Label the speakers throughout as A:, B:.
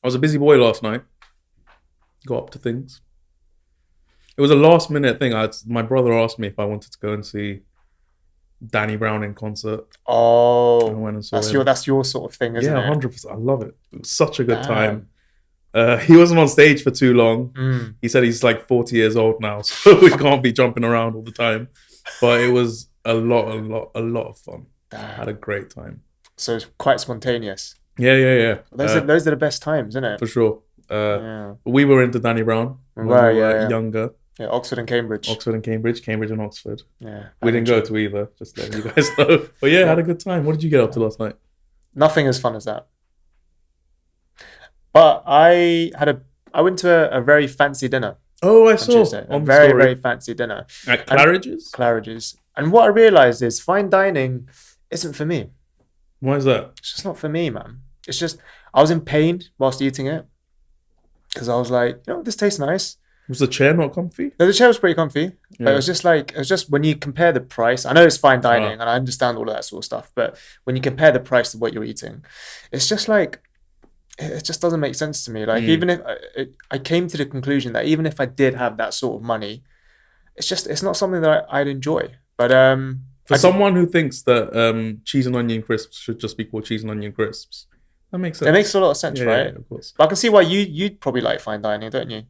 A: I was a busy boy last night. Got up to things. It was a last minute thing. My brother asked me if I wanted to go and see Danny Brown in concert.
B: Oh,
A: I went and saw
B: that's your sort of thing, isn't it?
A: Yeah, 100%. I love it. It was such a good time. He wasn't on stage for too long. He said he's like 40 years old now, so we can't be jumping around all the time. But it was a lot of fun. I had a great time.
B: So it's quite spontaneous.
A: Yeah.
B: Those are the best times, isn't it?
A: For sure. We were into Danny Brown when we were younger.
B: Yeah, Oxford and Cambridge.
A: Cambridge and Oxford.
B: Yeah.
A: We didn't go to either, just letting you guys know. But yeah, had a good time. What did you get up to last night?
B: Nothing as fun as that. But I went to a very fancy dinner.
A: Oh, I saw.
B: A very, very fancy dinner.
A: At Claridge's?
B: Claridge's. And what I realised is fine dining isn't for me.
A: Why is that?
B: It's just not for me, man. It's just, I was in pain whilst eating it. Because I was like, this tastes nice.
A: Was the chair not comfy?
B: No, the chair was pretty comfy. But it was just when you compare the price, I know it's fine dining and I understand all of that sort of stuff, but when you compare the price to what you're eating, it's just like, it just doesn't make sense to me. Like, even if I came to the conclusion that even if I did have that sort of money, it's not something that I'd enjoy. But
A: for someone who thinks that cheese and onion crisps should just be called cheese and onion crisps, that makes sense.
B: It makes a lot of sense, right?
A: Yeah, of course.
B: But I can see why you'd probably like fine dining, don't you?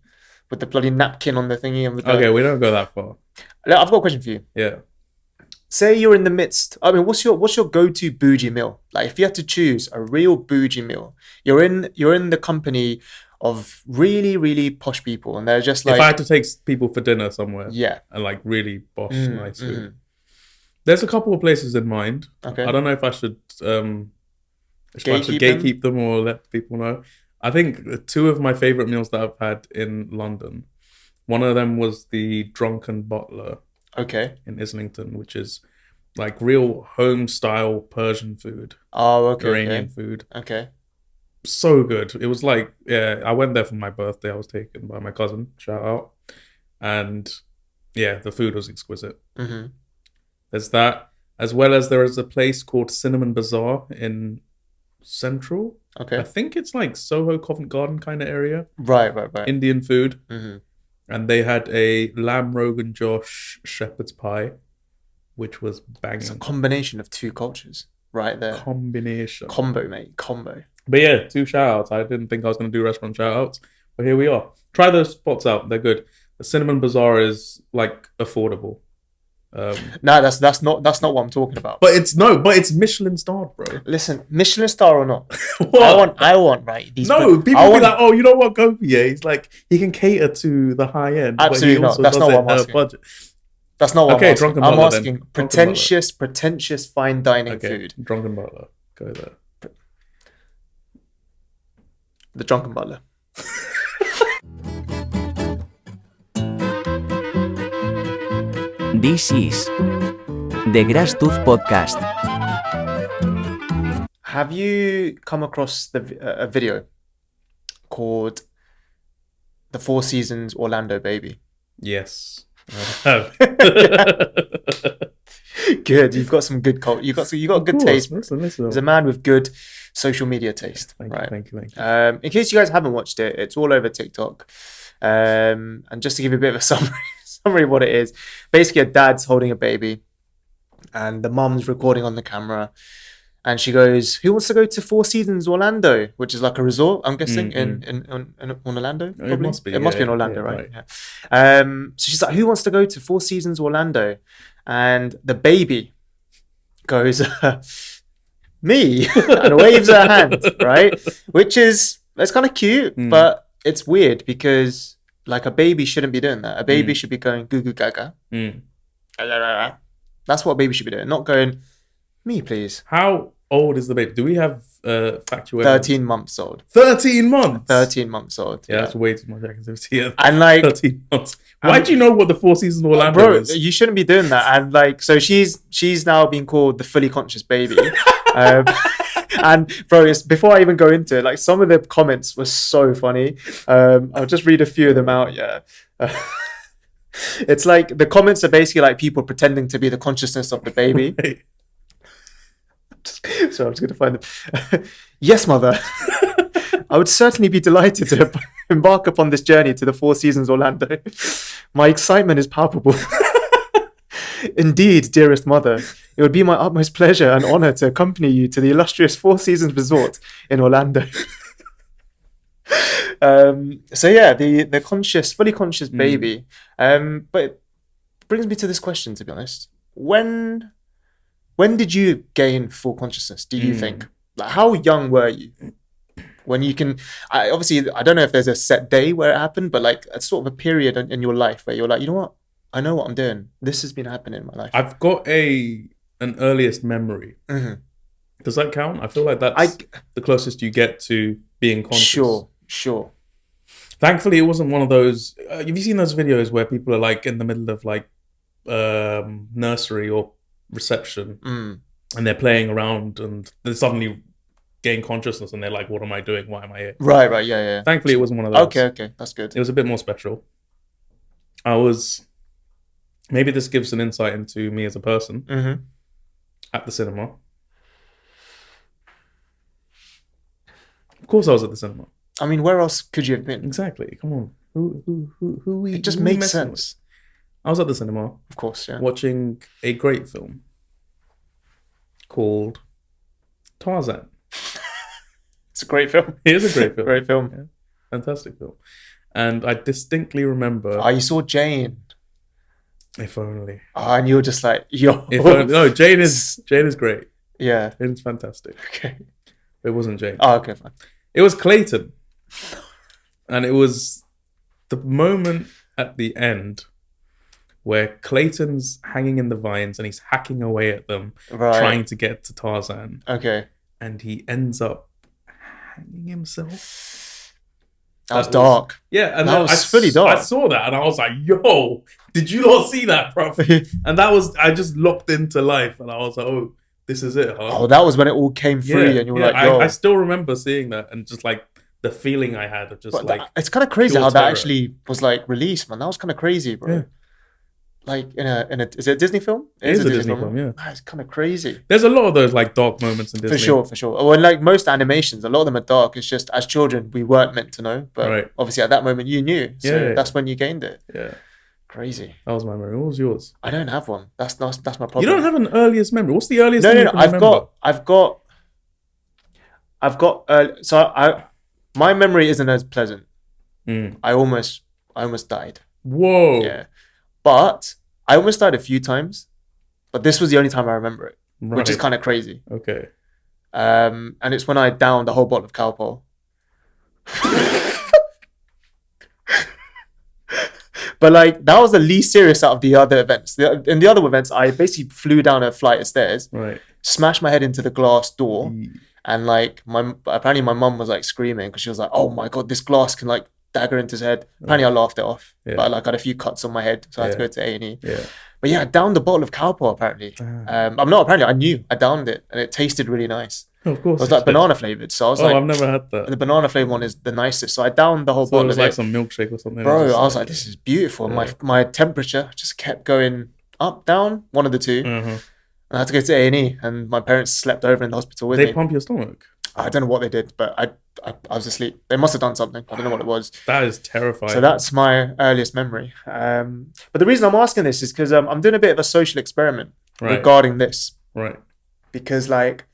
B: With the bloody napkin on the thingy. And
A: okay, we don't go that far.
B: I've got a question for you.
A: Yeah.
B: Say you're in the midst. I mean, what's your go-to bougie meal? Like, if you had to choose a real bougie meal, you're in the company of really, really posh people, and they're just like.
A: If I had to take people for dinner somewhere, and like really posh, nice food, there's a couple of places in mind.
B: Okay.
A: I don't know if I should gatekeep them or let people know. I think two of my favorite meals that I've had in London. One of them was the Drunken Butler.
B: Okay.
A: In Islington, which is like real home style Persian food.
B: Oh, okay.
A: Iranian food.
B: Okay.
A: So good. It was like, I went there for my birthday. I was taken by my cousin. Shout out. And yeah, the food was exquisite.
B: Mm-hmm.
A: There's that, as well as there is a place called Cinnamon Bazaar in Central.
B: Okay.
A: I think it's like Soho, Covent Garden kind of area.
B: Right.
A: Indian food.
B: Mm-hmm.
A: And they had a lamb Rogan Josh shepherd's pie, which was banging.
B: It's a combination of two cultures right there. Combo, mate. Combo.
A: But yeah, 2 shout-outs. I didn't think I was going to do restaurant shout-outs, but here we are. Try those spots out. They're good. The Cinnamon Bazaar is like affordable.
B: No, that's not what I'm talking about.
A: But it's Michelin starred, bro.
B: Listen, Michelin star or not,
A: what?
B: I want right.
A: People be like, oh, you know what, go for He's like, he can cater to the high end.
B: Absolutely not. That's not what I'm asking. Budget. That's not what I'm asking. I'm asking pretentious fine dining food.
A: Drunken Butler, go there.
B: The Drunken Butler.
C: This is the GrassTooth podcast.
B: Have you come across a video called "The Four Seasons Orlando Baby"?
A: Yes, I have.
B: Good. You've got some good You got good taste.
A: Listen.
B: There's a man with good social media taste.
A: Thank you.
B: In case you guys haven't watched it, it's all over TikTok. And just to give you a bit of a summary of what it is, basically a dad's holding a baby and the mum's recording on the camera, and she goes, who wants to go to Four Seasons Orlando, which is like a resort, I'm guessing, in Orlando? Probably?
A: It must be.
B: It must be in Orlando, right? Yeah. So she's like, who wants to go to Four Seasons Orlando? And the baby goes, me, and waves her hand, right? That's kind of cute, but it's weird because like a baby shouldn't be doing that. A baby should be going goo goo gaga. That's what a baby should be doing, not going, me please.
A: How old is the baby? Do we have factual
B: 13 months old.
A: 13 months?
B: 13 months old.
A: Yeah, that's way too much activity.
B: And like
A: 13 months. Why do you know what the Four Seasons Orlando is?
B: You shouldn't be doing that. And like, so she's now being called the fully conscious baby. And bro, before I even go into it, like some of the comments were so funny. I'll just read a few of them out. Yeah. It's like the comments are basically like people pretending to be the consciousness of the baby.
A: Right.
B: So I'm just going to find them. Yes, mother. I would certainly be delighted to embark upon this journey to the Four Seasons Orlando. My excitement is palpable. Indeed, dearest mother, it would be my utmost pleasure and honor to accompany you to the illustrious Four Seasons Resort in Orlando. So yeah, the conscious, fully conscious baby. But it brings me to this question, to be honest. When did you gain full consciousness, do you think? Like, how young were you? When you can, obviously, I don't know if there's a set day where it happened, but like a sort of a period in your life where you're like, you know what? I know what I'm doing. This has been happening in my life.
A: I've got an earliest memory. Does that count? I feel like that's the closest you get to being conscious.
B: Sure.
A: Thankfully, it wasn't one of those. Have you seen those videos where people are like in the middle of like nursery or reception and they're playing around and they suddenly gain consciousness and they're like, what am I doing? Why am I here?
B: Right. Yeah.
A: Thankfully, it wasn't one of those.
B: Okay. That's good.
A: It was a bit more special. Maybe this gives an insight into me as a person at the cinema. Of course, I was at the cinema.
B: I mean, where else could you have been?
A: Exactly. Come on. Who
B: it just makes sense.
A: With? I was at the cinema.
B: Of course, yeah.
A: Watching a great film called Tarzan.
B: It's a great film.
A: It is a great film.
B: Great film.
A: Yeah. Fantastic film. And I distinctly remember...
B: you saw Jane.
A: If only.
B: And you were just like, yo.
A: No, Jane is great.
B: Yeah.
A: Jane's fantastic.
B: Okay.
A: It wasn't Jane.
B: Oh, okay, fine.
A: It was Clayton. And it was the moment at the end where Clayton's hanging in the vines and he's hacking away at them, trying to get to Tarzan.
B: Okay.
A: And he ends up hanging himself.
B: That was dark.
A: Yeah, and
B: that was fully dark.
A: I saw that and I was like, yo, did you not see that, bro? And I just locked into life and I was like, oh, this is it, huh?
B: Oh, that was when it all came free and you were like, yo.
A: I still remember seeing that and just like the feeling I had of just
B: it's kind of crazy how that actually was like released, man. That was kind of crazy, bro. Yeah. Like in a is it a Disney film?
A: It is a Disney film, yeah.
B: Man, it's kind of crazy.
A: There's a lot of those like dark moments in Disney.
B: For sure. Well, like most animations, a lot of them are dark. It's just as children we weren't meant to know, but obviously at that moment you knew. So that's when you gained it.
A: Yeah.
B: Crazy.
A: That was my memory. What was yours?
B: I don't have one. That's my problem.
A: You don't have an earliest memory. What's the earliest?
B: No. I've got. My memory isn't as pleasant. I almost died.
A: Whoa.
B: Yeah, but I almost died a few times, but this was the only time I remember it, which is kind of crazy.
A: Okay.
B: And it's when I downed a whole bottle of Calpol. But like that was the least serious out of the other events. In the other events, I basically flew down a flight of stairs, smashed my head into the glass door, and like apparently my mum was like screaming because she was like, "Oh my god, this glass can like dagger into his head." Apparently, I laughed it off, but like I had a few cuts on my head, so I had to go to A&E. Yeah. But yeah, I downed a bottle of Calpol apparently. I knew I downed it, and it tasted really nice.
A: Oh, of course.
B: It was like banana flavored. So I was like,
A: I've never had that.
B: The banana flavored one is the nicest. So I downed the whole bottle.
A: It was like some milkshake or something.
B: Bro, I was like, this is beautiful. Yeah. My temperature just kept going up, down, one of the two. And I had to go to A&E, and my parents slept over in the hospital with me.
A: They pump your stomach?
B: I don't know what they did, but I was asleep. They must have done something. I don't know what it was.
A: That is terrifying.
B: So that's my earliest memory. But the reason I'm asking this is because I'm doing a bit of a social experiment regarding this.
A: Right.
B: Because like,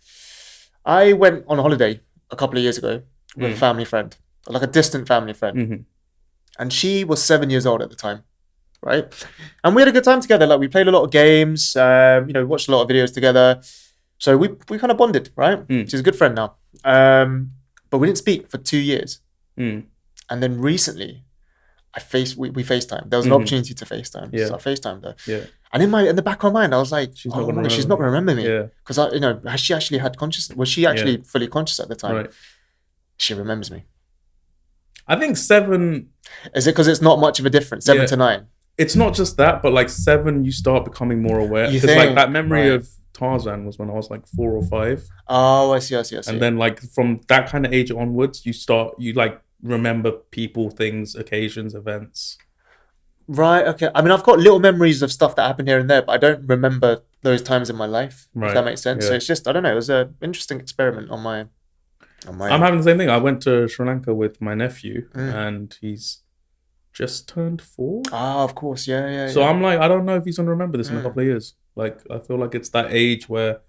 B: I went on a holiday a couple of years ago with a family friend, like a distant family friend. And she was 7 years old at the time, right? And we had a good time together. Like we played a lot of games, watched a lot of videos together. So we kind of bonded, right? She's a good friend now. But we didn't speak for 2 years. And then recently, we FaceTimed. There was an opportunity to FaceTime. So I FaceTimed her. Yeah. And in the back of my mind, I was like, she's not going to remember me. Because has she actually had consciousness? Was she actually fully conscious at the time? Right. She remembers me.
A: I think 7...
B: Is it because it's not much of a difference, 7 to 9?
A: It's not just that, but like 7, you start becoming more aware. Because like that memory of Tarzan was when I was like 4 or 5.
B: Oh, I see.
A: And then like from that kind of age onwards, you like remember people, things, occasions, events.
B: Right, okay. I mean, I've got little memories of stuff that happened here and there, but I don't remember those times in my life, if that makes sense. So it's just, I don't know, it was an interesting experiment on my
A: I'm having the same thing. I went to Sri Lanka with my nephew, and he's just turned 4.
B: Ah, of course, yeah.
A: So I'm like, I don't know if he's gonna remember this in a couple of years. Like, I feel like it's that age where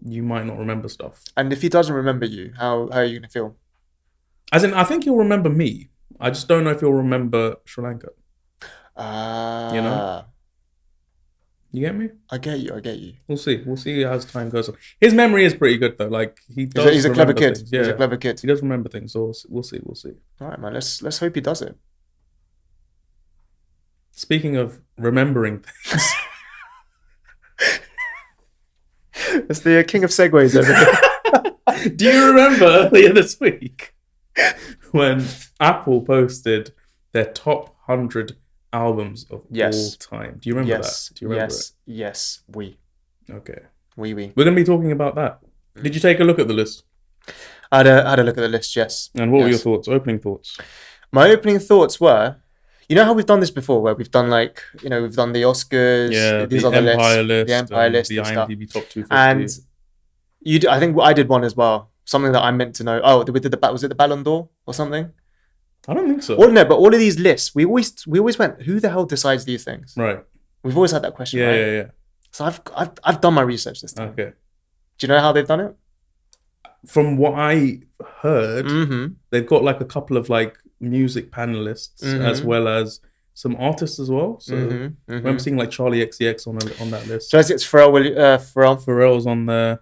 A: you might not remember stuff.
B: And if he doesn't remember you, how are you gonna feel?
A: As in, I think he'll remember me. I just don't know if he'll remember Sri Lanka. You know? You get me?
B: I get you.
A: We'll see as time goes on. His memory is pretty good though. Like, he does.
B: He's a clever kid.
A: Things. Yeah.
B: He's a clever kid.
A: He does remember things. So we'll see.
B: All right, man. Let's hope he does it.
A: Speaking of remembering things.
B: It's the king of segues over here.
A: Do you remember earlier this week when Apple posted their top 100 albums of all time? Do you remember that? Do you remember it?
B: Yes.
A: Okay.
B: We.
A: We're going to be talking about that. Did you take a look at the list?
B: I had a look at the list, yes.
A: And what were your thoughts? Opening thoughts?
B: My opening thoughts were, you know how we've done this before, where we've done like, we've done the Oscars, these other lists, the Empire list,
A: the IMDb top 250.
B: And I think I did one as well. Something that I meant to know. Oh, we did was it the Ballon d'Or or something?
A: I don't think so.
B: Well, no, but all of these lists, we always went, who the hell decides these things?
A: Right.
B: We've always had that question, right?
A: Yeah.
B: So I've done my research this time.
A: Okay.
B: Do you know how they've done it? From
A: what I heard, they've got like a couple of like music panelists as well as some artists as well. So I remember seeing like Charli XCX on that list.
B: So it's
A: Pharrell's on there.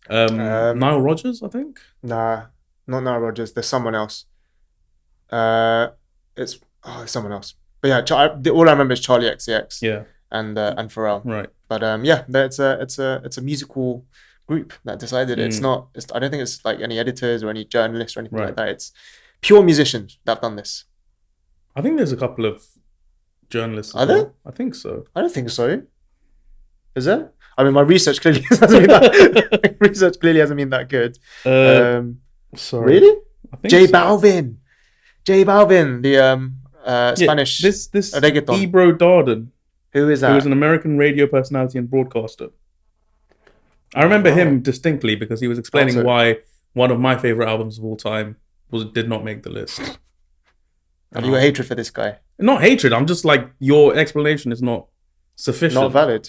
A: Nile Rodgers, I think.
B: Nah, not Nile Rodgers. There's someone else. It's someone else. But yeah, all I remember is Charli XCX.
A: Yeah.
B: And Pharrell.
A: Right.
B: But it's a musical group that decided it. I don't think it's like any editors or any journalists or anything like that. It's pure musicians that have done this.
A: I think there's a couple of journalists.
B: Are there?
A: I think so.
B: I don't think so. Is there? I mean, my research clearly hasn't been that good.
A: Sorry.
B: Really?
A: I think
B: J Balvin, the Spanish
A: this
B: reggaeton.
A: Ebro Darden.
B: Who is that?
A: Who was an American radio personality and broadcaster. I remember him distinctly because he was explaining why one of my favorite albums of all time did not make the list.
B: Have you got hatred for this guy?
A: Not hatred. I'm just like, your explanation is not sufficient.
B: Not valid.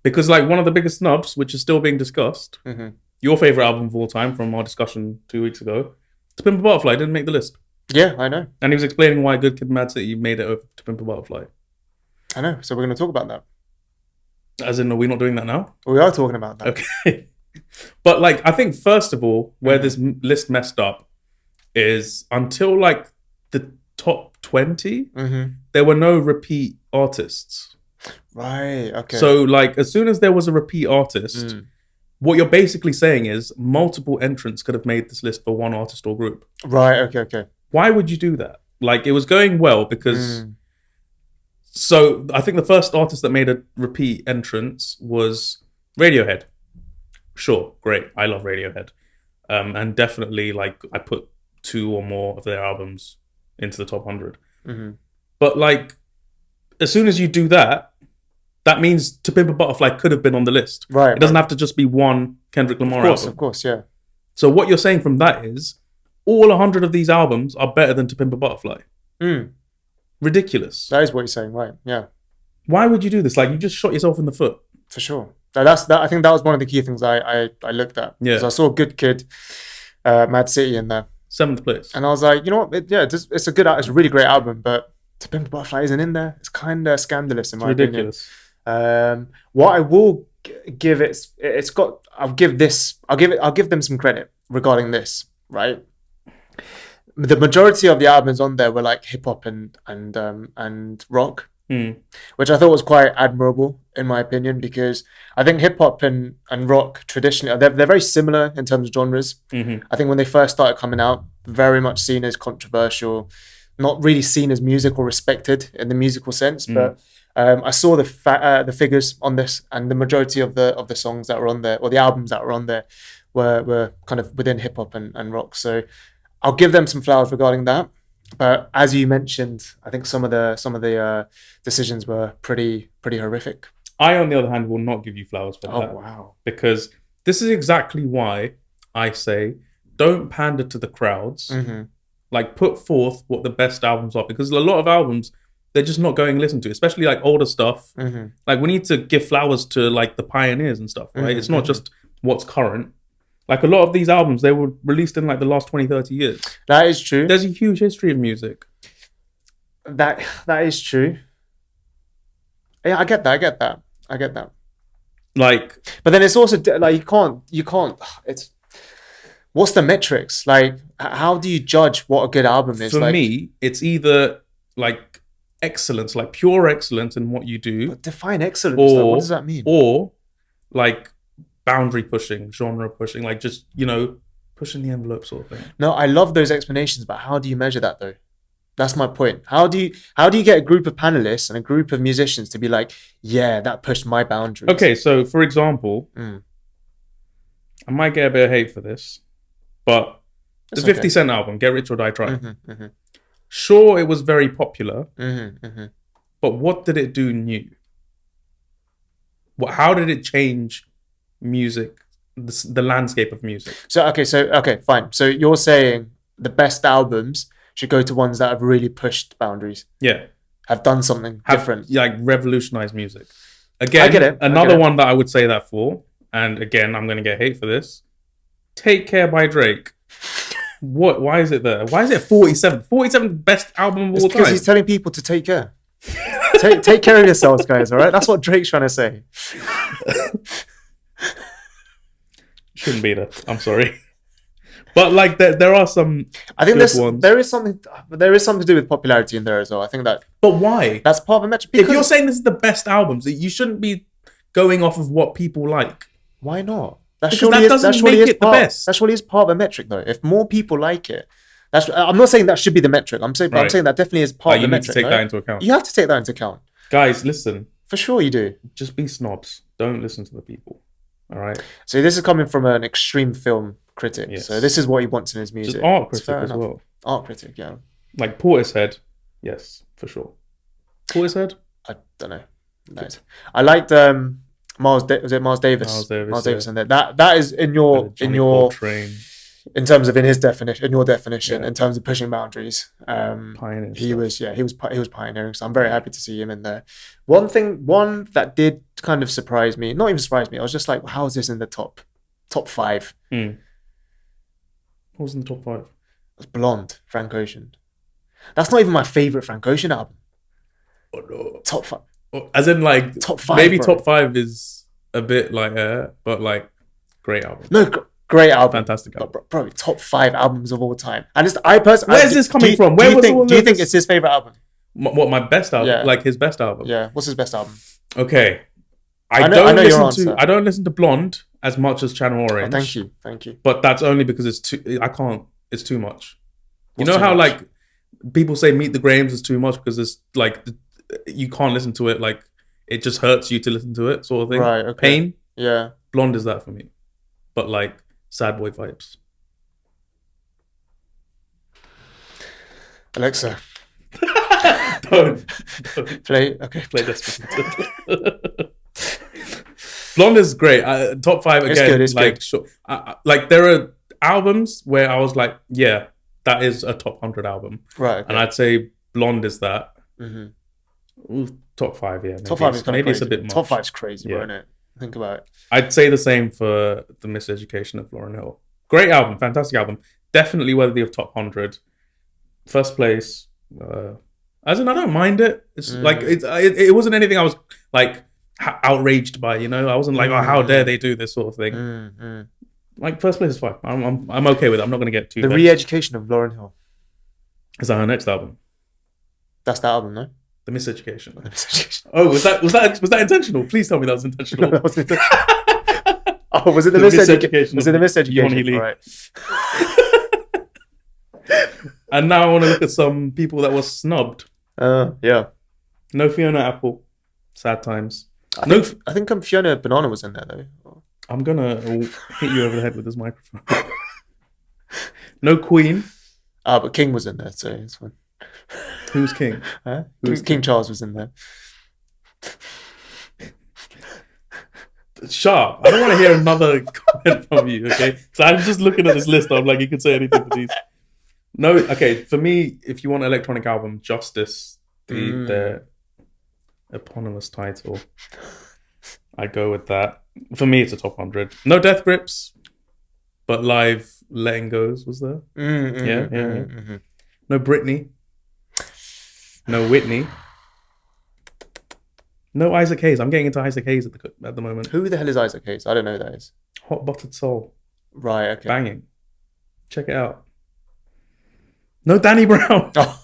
A: Because like one of the biggest snubs, which is still being discussed, your favorite album of all time from our discussion 2 weeks ago, To Pimp a Butterfly didn't make the list.
B: Yeah, I know.
A: And he was explaining why Good Kid, Mad City made it over To Pimp a Butterfly.
B: I know. So we're going to talk about that.
A: As in, are we not doing that now?
B: We are talking about that.
A: Okay. But like, I think first of all, where this list messed up is until like the top 20, there were no repeat artists.
B: Right. Okay.
A: So like, as soon as there was a repeat artist, what you're basically saying is multiple entrants could have made this list for one artist or group.
B: Right. Okay.
A: Why would you do that? Like, it was going well because... So I think the first artist that made a repeat entrance was Radiohead. Sure, great. I love Radiohead. And definitely, like, I put 2 or more of their albums into the top 100. But like, as soon as you do that, that means To Pimp a Butterfly could have been on the list.
B: Right.
A: It doesn't have to just be one Kendrick Lamar album.
B: Of course, yeah.
A: So what you're saying from that is all 100 of these albums are better than To Pimp a Butterfly. Ridiculous.
B: That is what you're saying, right? Yeah.
A: Why would you do this? Like, you just shot yourself in the foot.
B: For sure. I think that was one of the key things I looked at.
A: Yeah.
B: Because I saw Good Kid, Mad City in there.
A: 7th place.
B: And I was like, you know what? It's a really great album, but To Pimp a Butterfly isn't in there. It's kind of scandalous in my opinion. What I will give I'll give them some credit regarding this, right? The majority of the albums on there were like hip hop and rock, which I thought was quite admirable in my opinion, because I think hip hop and rock traditionally they're very similar in terms of genres. I think when they first started coming out, very much seen as controversial, not really seen as music or respected in the musical sense. But I saw the figures on this, and the majority of the songs that were on there, or the albums that were on there, were kind of within hip hop and rock. So I'll give them some flowers regarding that. But as you mentioned, I think some of the decisions were pretty horrific.
A: I, on the other hand, will not give you flowers for that.
B: Oh, wow.
A: Because this is exactly why I say don't pander to the crowds.
B: Mm-hmm.
A: Like, put forth what the best albums are, because a lot of albums they're just not going listened to, especially like older stuff.
B: Mm-hmm.
A: Like, we need to give flowers to like the pioneers and stuff, right?
B: Mm-hmm.
A: It's not just what's current. Like, a lot of these albums, they were released in like the last 20, 30 years.
B: That is true.
A: There's a huge history of music.
B: That is true. Yeah, I get that.
A: Like,
B: but then it's also like you can't. It's what's the metrics? Like, how do you judge what a good album is?
A: for
B: like,
A: me, it's either like excellence, like pure excellence in what you do,
B: but define excellence. Like, what does that mean?
A: or like boundary pushing, genre pushing, like just, you know, pushing the envelope sort of thing.
B: No, I love those explanations, but how do you measure that though? That's my point. How do you get a group of panelists and a group of musicians to be like, yeah, that pushed my boundaries?
A: Okay, so for example, I might get a bit of hate for this, but the 50 Cent album, Get Rich or Die Trying.
B: Mm-hmm, mm-hmm.
A: Sure, it was very popular,
B: Mm-hmm, mm-hmm.
A: but what did it do new? How did it change music, the landscape of music?
B: So okay, fine. So you're saying the best albums should go to ones that have really pushed boundaries.
A: Yeah.
B: Have done something different.
A: Like, revolutionized music. Again,
B: I get it.
A: Another one that I would say that for, and again, I'm going to get hate for this, Take Care by Drake. What? Why is it there? Why is it 47? 47 best album of all time?
B: Because he's telling people to take care. take care of yourselves, guys, all right? That's what Drake's trying to say.
A: Shouldn't be there. I'm sorry. But like there are some.
B: I think
A: ones.
B: there is something to do with popularity in there as well. I think that.
A: But why?
B: That's part of a metric.
A: If you're saying this is the best albums, you shouldn't be going off of what people like.
B: Why not? That
A: because
B: surely
A: that doesn't make it the best.
B: That surely is part of a metric, though. If more people like it, I'm not saying that should be the metric. I'm saying that definitely is part of the metric.
A: You need to take that into account.
B: You have to take that into account.
A: Guys, listen.
B: For sure, you do.
A: Just be snobs. Don't listen to the people. All right.
B: So this is coming from an extreme film critic. Yes. So this is what he wants in his music.
A: Just art critic as well.
B: Art critic, yeah.
A: Like Portishead, yes, for sure. Portishead?
B: I don't know. Nice. I liked Miles Davis? Miles Davis in there. That is in your in terms of your definition, in terms of pushing boundaries. He was pioneering. So I'm very happy to see him in there. One that did kind of surprise me, not even surprise me, I was just like, well, how is this in the top 5?
A: What was in the top 5?
B: It's Blonde, Frank Ocean. That's not even my favorite Frank Ocean album.
A: Oh no.
B: Top 5.
A: As in like
B: top 5.
A: Maybe bro. Top 5 is a bit like but like great album.
B: No, great album.
A: Fantastic album.
B: Probably top 5 albums of all time. And I personally,
A: where's this coming from?
B: Do you think it's his favorite album?
A: What, my best album?
B: Yeah.
A: Like his best album?
B: Yeah. What's his best album?
A: Okay. I don't listen to Blonde as much as Channel Orange.
B: Oh, thank you.
A: But that's only because it's too much. You know how like people say Meet the Grahams is too much because it's like you can't listen to it, like it just hurts you to listen to it, sort of thing.
B: Right. Okay.
A: Pain.
B: Yeah.
A: Blonde is that for me, but like sad boy vibes.
B: Alexa.
A: don't
B: play
A: Despacito. Blonde is great. Top 5 again.
B: It's good.
A: Sure. Like there are albums where I was like, yeah, that is a top 100 album.
B: Right. Okay.
A: And I'd say Blonde is that.
B: Mm-hmm.
A: Ooh, top 5, yeah.
B: Top 5 is kind of
A: maybe
B: crazy.
A: It's a bit much.
B: Top 5 is crazy, isn't it? Think about it.
A: I'd say the same for The Miseducation of Lauryn Hill. Great album, fantastic album. Definitely worthy of top 100. First place. As in, I don't mind it. It's like it wasn't anything I was like outraged by. You know, I wasn't like, oh, how dare they do this sort of thing. Like first place is fine. I'm okay with it. I'm not going to get too.
B: The Re-Education of Lauryn Hill.
A: Is that her next album?
B: That's the album, no?
A: The Miseducation. Oh, was that intentional? Please tell me that was intentional.
B: No, that was intentional. Oh, was it the Miseducation? Was it the Miseducation? Right.
A: And now I want to look at some people that were snubbed.
B: Yeah.
A: No Fiona Apple. Sad times.
B: I think Fiona Banana was in there though.
A: I'm gonna hit you over the head with this microphone. No Queen.
B: But King was in there, so it's fine.
A: Who's King?
B: King Charles was in there.
A: Sharp. I don't want to hear another comment from you, okay? So I'm just looking at this list. I'm like, you can say anything to these. No, okay. For me, if you want an electronic album, Justice, the eponymous title, I go with that. For me, it's a top 100. No Death Grips, but live Letting Goes was there. Yeah. No Britney. No Whitney. No Isaac Hayes. I'm getting into Isaac Hayes at the moment.
B: Who the hell is Isaac Hayes? I don't know who that is.
A: Hot Buttered Soul.
B: Right, okay.
A: Banging. Check it out. No Danny Brown.
B: Oh.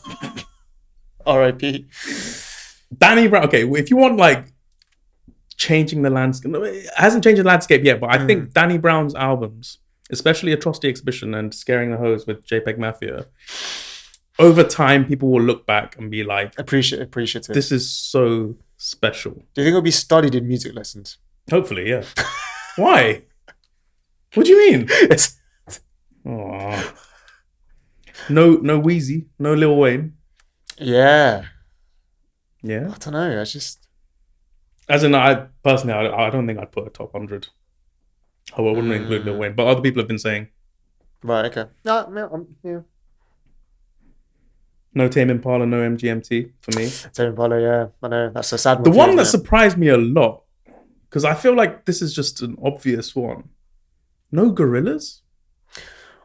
B: R.I.P.
A: Danny Brown. Okay, if you want like changing the landscape, it hasn't changed the landscape yet, but I think Danny Brown's albums, especially Atrocity Exhibition and Scaring the Hoes with JPEG Mafia, over time people will look back and be like,
B: appreciative.
A: This is so special.
B: Do you think it'll be studied in music lessons?
A: Hopefully, yeah. Why? What do you mean? Aww. No Wheezy, no Lil Wayne.
B: Yeah.
A: I
B: don't know.
A: As in, I personally, I don't think I'd put a top 100. I wouldn't include Lil Wayne, but other people have been saying.
B: Right. Okay. Yeah.
A: No Tame Impala, no MGMT for me.
B: Tame Impala, yeah. I know. That's a sad one.
A: The one that surprised me a lot, because I feel like this is just an obvious one. No Gorillaz?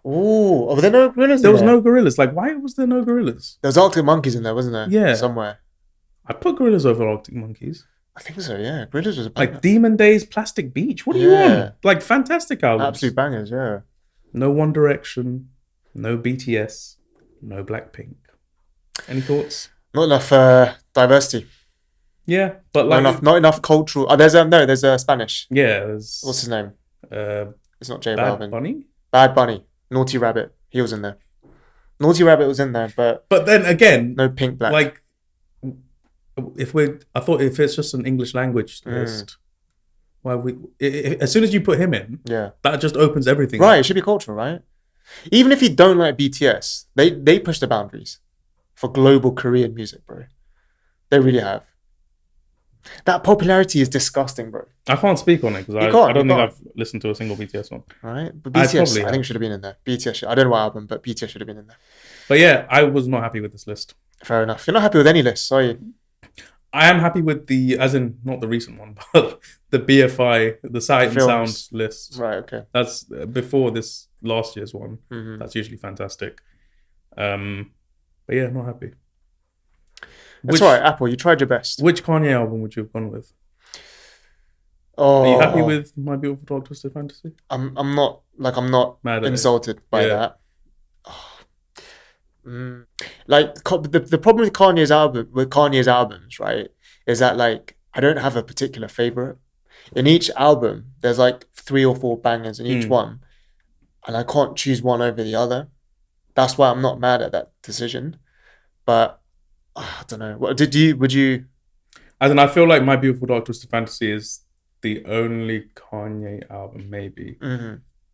B: Oh, were there no Gorillaz?
A: There was no Gorillaz. Like, why was there no Gorillaz?
B: There was Arctic Monkeys in there, wasn't there?
A: Yeah.
B: Somewhere.
A: I put Gorillaz over Arctic Monkeys.
B: I think so, yeah. Gorillaz was a
A: banger. Like Demon Days, Plastic Beach. What do you want? Like, fantastic albums.
B: Absolute bangers, yeah.
A: No One Direction. No BTS. No Blackpink. Any thoughts?
B: Not enough diversity.
A: Yeah, but like
B: not enough cultural. Oh, there's a Spanish.
A: Yeah,
B: what's his name? It's not J Balvin.
A: Bad Bunny.
B: Bad Bunny. Naughty Rabbit. He was in there. Naughty Rabbit was in there, but
A: then again,
B: no Pink Black.
A: Like, I thought if it's just an English language list, why as soon as you put him in, that just opens everything.
B: Right, it should be cultural, right? Even if you don't like BTS, they push the boundaries for global Korean music, bro. They really have. That popularity is disgusting, bro.
A: I can't speak on it because I don't think I've listened to a single BTS one.
B: Right, but BTS I think should have been in there. BTS, I don't know what album, but BTS should have been in there.
A: But yeah, I was not happy with this list.
B: Fair enough. You're not happy with any list, are you?
A: I am happy with as in not the recent one, but the BFI, the Sight and Sound list.
B: Right, okay.
A: That's before this last year's one. Mm-hmm. That's usually fantastic. But yeah, not happy.
B: That's right, Apple. You tried your best.
A: Which Kanye album would you have gone with?
B: Oh,
A: are you happy with My Beautiful Dark Twisted Fantasy?
B: I'm not insulted by that. Like the problem with Kanye's albums, right, is that like I don't have a particular favorite. In each album, there's like 3 or 4 bangers in each one, and I can't choose one over the other. That's why I'm not mad at that decision. But I don't know. What would you?
A: As in, I feel like My Beautiful Dark Twisted Fantasy is the only Kanye album maybe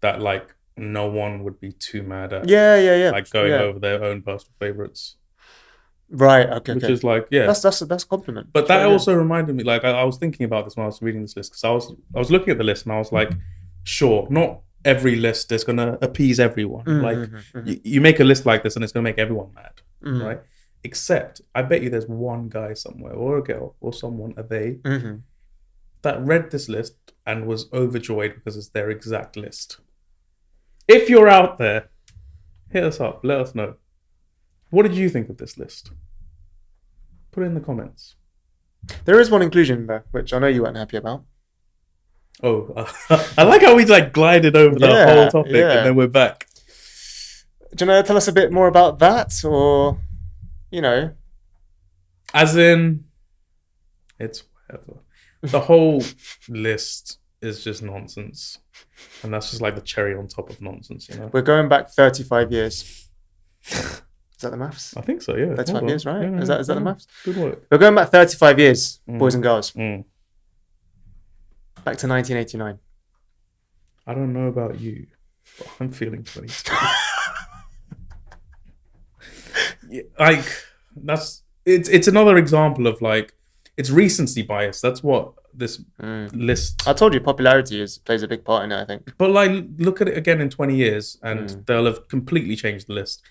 A: that like no one would be too mad at.
B: Yeah.
A: Like going over their own personal favorites.
B: Right. Okay.
A: Which is like, yeah,
B: that's a compliment.
A: But that also reminded me, like I was thinking about this when I was reading this list because I was looking at the list and I was like, sure, not every list is gonna appease everyone. You make a list like this and it's gonna make everyone mad, right? Except I bet you there's one guy somewhere or a girl or someone, that read this list and was overjoyed because it's their exact list. If you're out there, hit us up. Let us know. What did you think of this list? Put it in the comments.
B: There is one inclusion there, which I know you weren't happy about.
A: Oh, I like how we like glided over that whole topic and then we're back.
B: Do you want to tell us a bit more about that, or
A: as in, it's whatever. The whole list is just nonsense. And that's just like the cherry on top of nonsense,
B: We're going back 35 years. Is that the maths?
A: I think so, yeah.
B: 35 years, right? Yeah, is that the maths?
A: Good work.
B: We're going back 35 years, boys and girls. Back to 1989.
A: I don't know about you, but I'm feeling 22. Like, it's another example of like, it's recency bias. That's what this list.
B: I told you popularity plays a big part in it, I think.
A: But like, look at it again in 20 years and they'll have completely changed the list.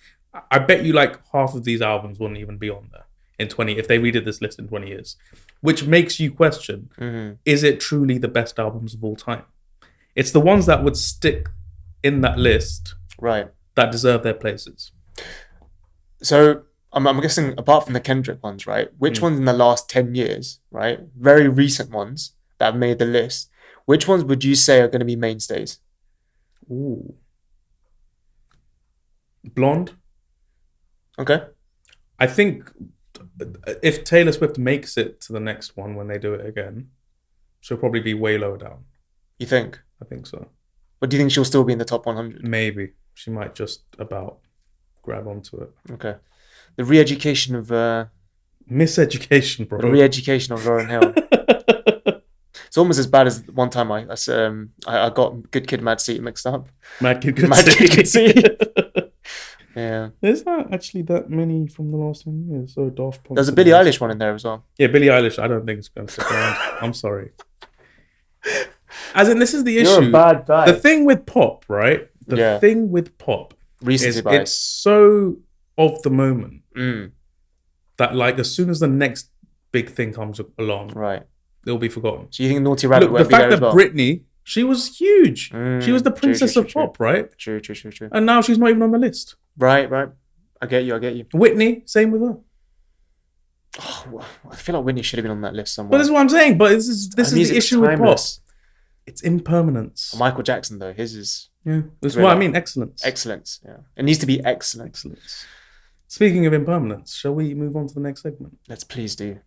A: I bet you like half of these albums wouldn't even be on there in 20 if they redid this list in 20 years, which makes you question, is it truly the best albums of all time? It's the ones that would stick in that list,
B: right,
A: that deserve their places.
B: So I'm guessing, apart from the Kendrick ones, right, which ones in the last 10 years, right, very recent ones that have made the list, which ones would you say are going to be mainstays?
A: Ooh. Blonde.
B: Okay.
A: I think if Taylor Swift makes it to the next one when they do it again, she'll probably be way lower down.
B: You think?
A: I think so.
B: But do you think she'll still be in the top 100?
A: Maybe. She might just about grab onto it.
B: Okay. The re-education of...
A: Miseducation, bro.
B: The re-education of Lauryn Hill. It's almost as bad as one time I got Good Kid, Mad City mixed up.
A: Mad Kid, Good
B: Mad Kid, Good
A: City.
B: Yeah.
A: There's not actually that many from the last 10 years. So Daft Punk.
B: There's a Billie Eilish one in there as well.
A: Yeah, Billie Eilish, I don't think it's going to stick around. I'm sorry. As in, this is the issue.
B: You're a bad guy.
A: The thing with pop, right? The thing with pop
B: Recency
A: is
B: bias.
A: it's so of the moment that like as soon as the next big thing comes along,
B: right,
A: it'll be forgotten.
B: So you think Naughty Rabbit
A: Look,
B: won't
A: the
B: be
A: fact
B: there as
A: that
B: well?
A: Britney, she was huge. She was the princess of pop, right?
B: True.
A: And now she's not even on the list.
B: Right. I get you.
A: Whitney, same with her.
B: Oh, I feel like Whitney should have been on that list somewhere.
A: But this is what I'm saying. But this is the issue with pop. It's impermanence.
B: Michael Jackson, though, his is...
A: Yeah, that's what I mean. Excellence.
B: Excellence, yeah. It needs to be excellent.
A: Excellence. Speaking of impermanence, shall we move on to the next segment?
B: Let's please do.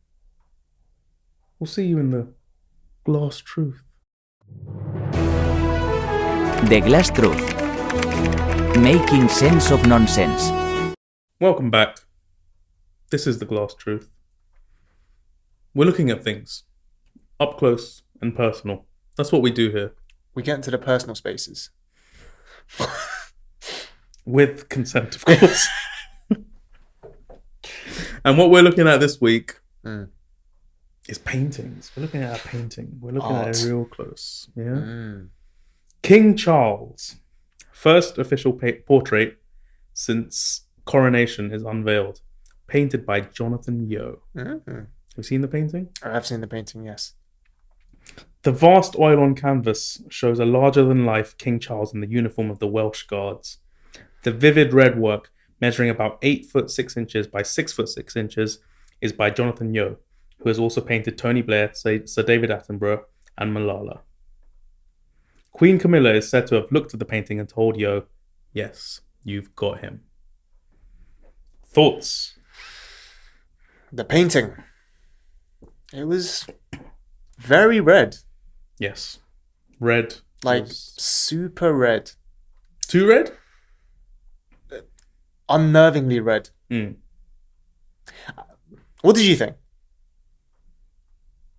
A: We'll see you in the GlassTruth.
C: The GlassTruth. Making sense of nonsense.
A: Welcome back. This is the GlassTruth. We're looking at things up close and personal. That's what we do here.
B: We get into the personal spaces.
A: With consent, of course. And what we're looking at this week is paintings. We're looking at a painting. We're looking at it real close. Yeah. King Charles, first official portrait since coronation is unveiled, painted by Jonathan Yeo. Have you seen the painting?
B: I have seen the painting, yes.
A: The vast oil on canvas shows a larger-than-life King Charles in the uniform of the Welsh Guards. The vivid red work, measuring about 8 foot 6 inches by 6 foot 6 inches, is by Jonathan Yeo, who has also painted Tony Blair, Sir David Attenborough, and Malala. Queen Camilla is said to have looked at the painting and told Yeo, "Yes, you've got him." Thoughts?
B: The painting. It was very red.
A: Yes. Red.
B: Like, super red.
A: Too red?
B: Unnervingly red. What did you think?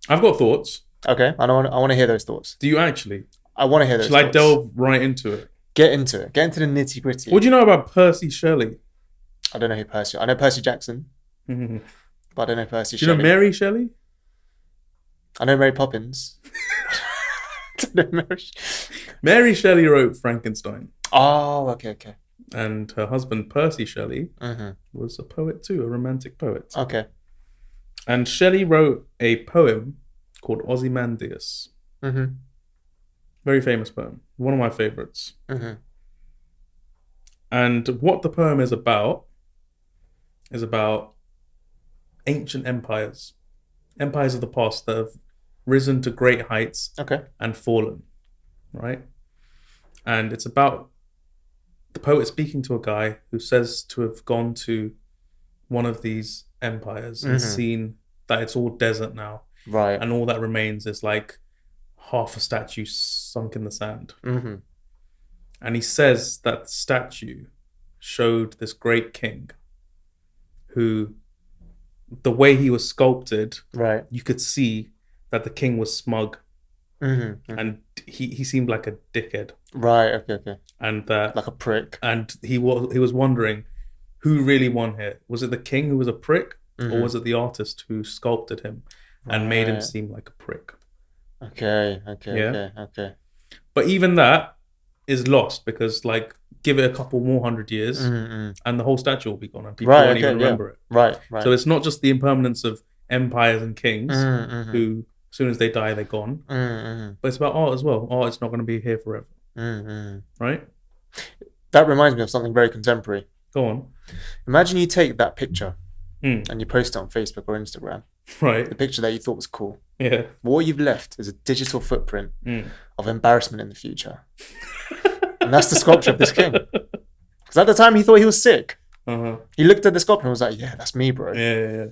A: I've got thoughts.
B: Okay, I want to hear those thoughts.
A: Do you actually?
B: I want to hear those
A: Shall
B: thoughts.
A: I delve right into it?
B: Get into it. Get into the nitty gritty.
A: What do you know about Percy Shelley?
B: I don't know who Percy... I know Percy Jackson. But I don't know Percy
A: Do you know Mary Shelley?
B: I know Mary Poppins. I don't know
A: Mary Shelley wrote Frankenstein.
B: Oh, okay.
A: And her husband, Percy Shelley, was a poet too, a romantic poet.
B: Okay.
A: And Shelley wrote a poem called Ozymandias. Very famous poem. One of my favorites. And what the poem is about ancient empires. Empires of the past that have risen to great heights and fallen. Right? And it's about the poet speaking to a guy who says to have gone to one of these empires and seen that it's all desert now.
B: Right.
A: And all that remains is like half a statue sunk in the sand. And he says that the statue showed this great king who, the way he was sculpted, you could see that the king was smug. And he seemed like a dickhead.
B: Right, okay.
A: And that,
B: like a prick.
A: And he was wondering who really won here. Was it the king who was a prick? Or was it the artist who sculpted him and made him seem like a prick?
B: Okay.
A: Yeah.
B: Okay.
A: But even that is lost because, like, give it a couple more 100 years and the whole statue will be gone and people
B: Right.
A: won't
B: Okay.
A: even remember it.
B: Right.
A: So it's not just the impermanence of empires and kings who, as soon as they die, they're gone. But it's about art as well. Art is not going to be here forever. Right?
B: That reminds me of something very contemporary.
A: Go on.
B: Imagine you take that picture and you post it on Facebook or Instagram.
A: Right.
B: The picture that you thought was cool.
A: Yeah.
B: What you've left is a digital footprint of embarrassment in the future. And that's the sculpture of this king. Because at the time he thought he was sick. He looked at the sculpture and was like, yeah, that's me, bro.
A: Yeah.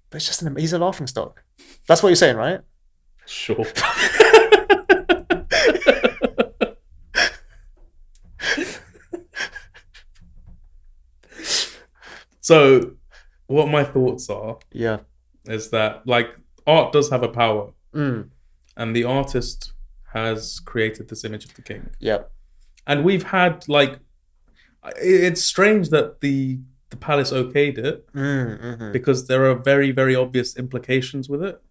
B: But it's just he's a laughing stock. That's what you're saying, right?
A: Sure. So, what my thoughts are, is that, like, art does have a power, and the artist has created this image of the king. And we've had, like, it's strange that the palace okayed it because there are very, very obvious implications with it.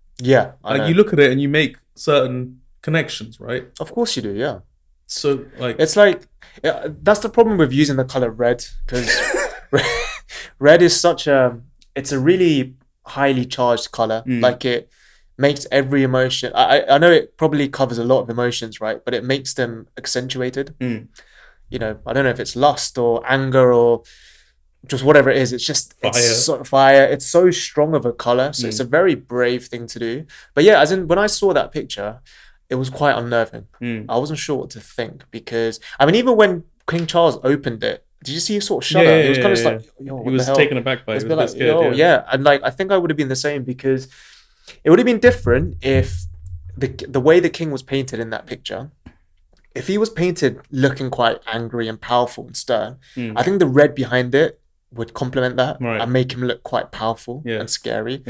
A: Like, you look at it and you make certain connections, right?
B: Of course you do, yeah.
A: So, like,
B: it's like that's the problem with using the color red, because red is it's a really highly charged color. Like, it makes every emotion. I know it probably covers a lot of emotions, right? But it makes them accentuated. You know, I don't know if it's lust or anger or just whatever it is. It's just fire. It's so strong of a color, so it's a very brave thing to do. But yeah, as in when I saw that picture, it was quite unnerving. I wasn't sure what to think, because I mean, even when King Charles opened it, did you see him sort of shudder? It was kind of like, yo, what
A: he was
B: the hell?
A: taken aback by it. He was a bit scared.
B: Yo, yeah, and like I think I would have been the same, because it would have been different if the way the king was painted in that picture. If he was painted looking quite angry and powerful and stern, I think the red behind it would complement that and make him look quite powerful and scary.